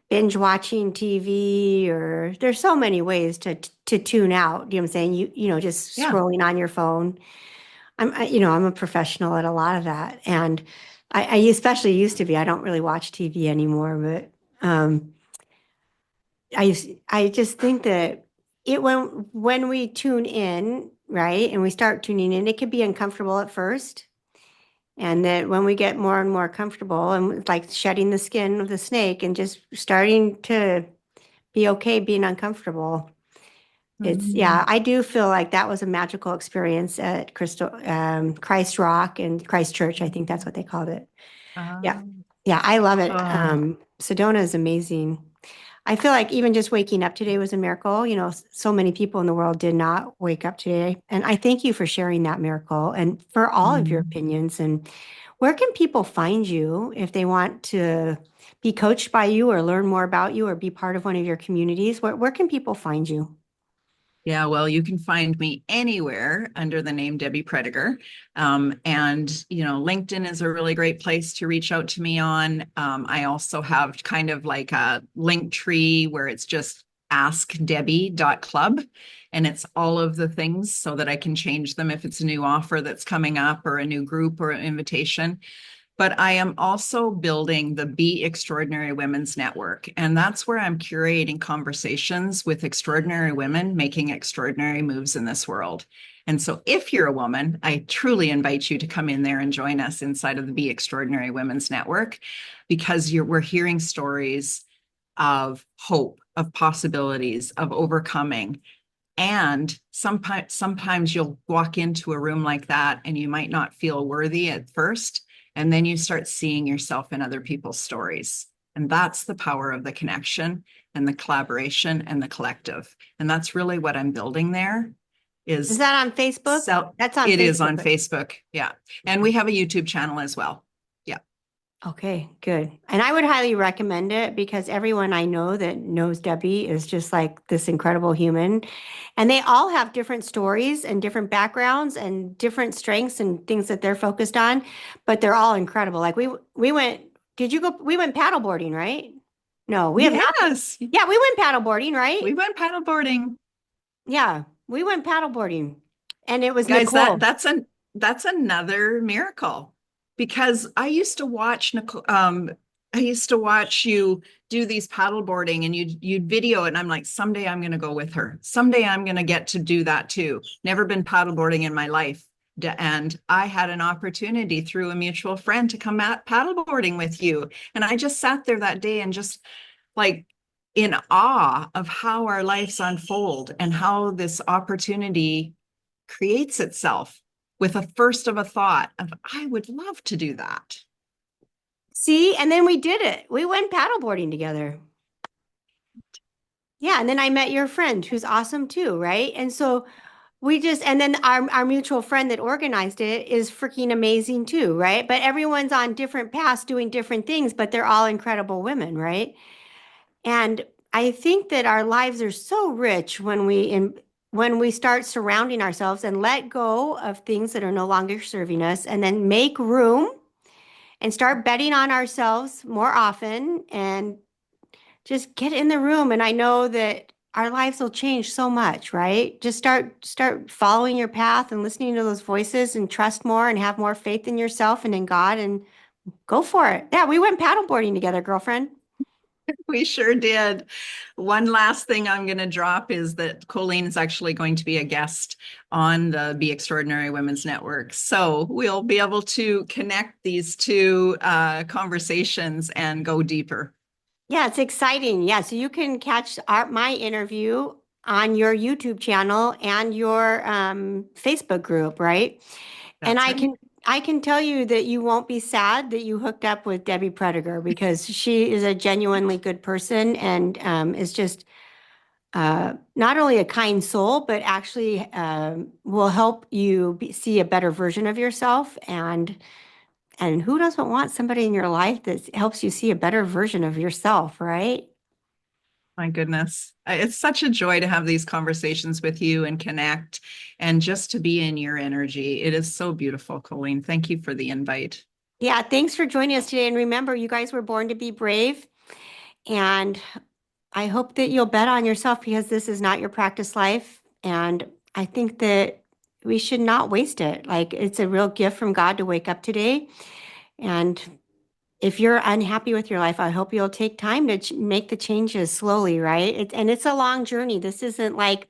binge watching TV, or there's so many ways to tune out. You know what I'm saying? You know, just Yeah. scrolling on your phone. I'm a professional at a lot of that, and I especially used to be. I don't really watch TV anymore, but I just think that when we tune in, right, and we start tuning in, it can be uncomfortable at first. And that when we get more and more comfortable and it's like shedding the skin of the snake and just starting to be okay being uncomfortable. Yeah, Mm. I do feel like that was a magical experience at Christ Rock and Christ Church. I think that's what they called it. Yeah. Um, Yeah, I love it. oh, Sedona is amazing. I feel like even just waking up today was a miracle. You know, so many people in the world did not wake up today. And I thank you for sharing that miracle and for all of your Mm. opinions. And where can people find you if they want to be coached by you or learn more about you or be part of one of your communities? Where can people find you? Yeah, well, you can find me anywhere under the name Debbie Prediger. And, LinkedIn is a really great place to reach out to me on. I also have kind of like a link tree where it's just AskDebbie.club. And it's all of the things so that I can change them if it's a new offer that's coming up or a new group or an invitation. But I am also building the Be Extraordinary Women's Network. And that's where I'm curating conversations with extraordinary women making extraordinary moves in this world. And so if you're a woman, I truly invite you to come in there and join us inside of the Be Extraordinary Women's Network, because we're hearing stories of hope, of possibilities, of overcoming. And sometimes you'll walk into a room like that and you might not feel worthy at first. And then you start seeing yourself in other people's stories. And that's the power of the connection and the collaboration and the collective. And that's really what I'm building there Is is that on Facebook? That's on it is Facebook. on Facebook. Yeah. And we have a YouTube channel as well. Yeah. Okay, good. And I would highly recommend it because everyone I know that knows Debbie is just like this incredible human. And they all have different stories and different backgrounds and different strengths and things that they're focused on, but they're all incredible. Like we went, did you go, we went paddleboarding, right? No, we have not. Yes. Yeah, we went paddleboarding, We right? went paddleboarding. Yeah, we went paddleboarding. And it was Guys, Nicole. that's another miracle, because I used to watch you do these paddleboarding and you'd video it, and I'm like, someday I'm going to go with her. Someday I'm going to get to do that too. Never been paddleboarding in my life. And I had an opportunity through a mutual friend to come out paddleboarding with you. And I just sat there that day and just like in awe of how our lives unfold and how this opportunity creates itself with a first of a thought of, I would love to do that. See, and then we did it. We went paddleboarding together. Yeah, and then I met your friend who's awesome too, right? And so and then our mutual friend that organized it is freaking amazing too, right? But everyone's on different paths doing different things, but they're all incredible women, right? And I think that our lives are so rich when we start surrounding ourselves and let go of things that are no longer serving us and then make room and start betting on ourselves more often and just get in the room. And I know that our lives will change so much, right? Just start following your path and listening to those voices and trust more and have more faith in yourself and in God and go for it. Yeah, we went paddleboarding together, girlfriend. We sure did. One last thing I'm going to drop is that Colleen is actually going to be a guest on the Be Extraordinary Women's Network. So we'll be able to connect these two conversations and go deeper. Yeah, it's exciting. Yeah, so you can catch my interview on your YouTube channel and your Facebook group, right? And That's right. I can tell you that you won't be sad that you hooked up with Debbie Prediger because she is a genuinely good person and is just not only a kind soul, but actually will help you see a better version of yourself. And who doesn't want somebody in your life that helps you see a better version of yourself, right? My goodness. It's such a joy to have these conversations with you and connect and just to be in your energy. It is so beautiful, Colleen. Thank you for the invite. Yeah, thanks for joining us today. And remember, you guys were born to be brave. And I hope that you'll bet on yourself because this is not your practice life. And I think that we should not waste it. Like it's a real gift from God to wake up today. And if you're unhappy with your life, I hope you'll take time to make the changes slowly, right? And it's a long journey. This isn't like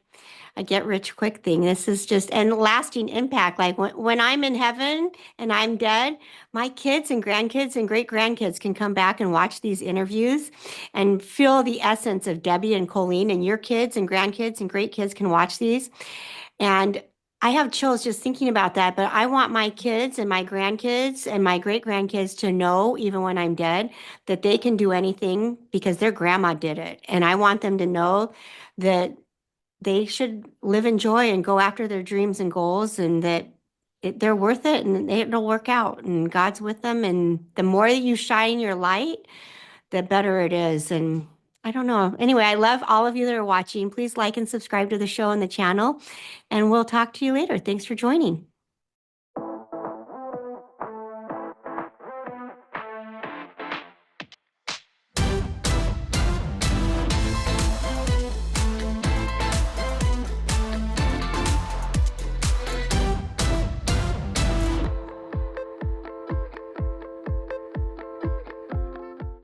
a get rich quick thing. This is just and lasting impact. Like when I'm in heaven and I'm dead, my kids and grandkids and great grandkids can come back and watch these interviews and feel the essence of Debbie and Colleen, and your kids and grandkids and great kids can watch these. And I have chills just thinking about that, but I want my kids and my grandkids and my great grandkids to know, even when I'm dead, that they can do anything because their grandma did it. And I want them to know that they should live in joy and go after their dreams and goals and that they're worth it and it'll work out and God's with them. And the more that you shine your light, the better it is. And I don't know. Anyway, I love all of you that are watching. Please like and subscribe to the show and the channel, and we'll talk to you later. Thanks for joining.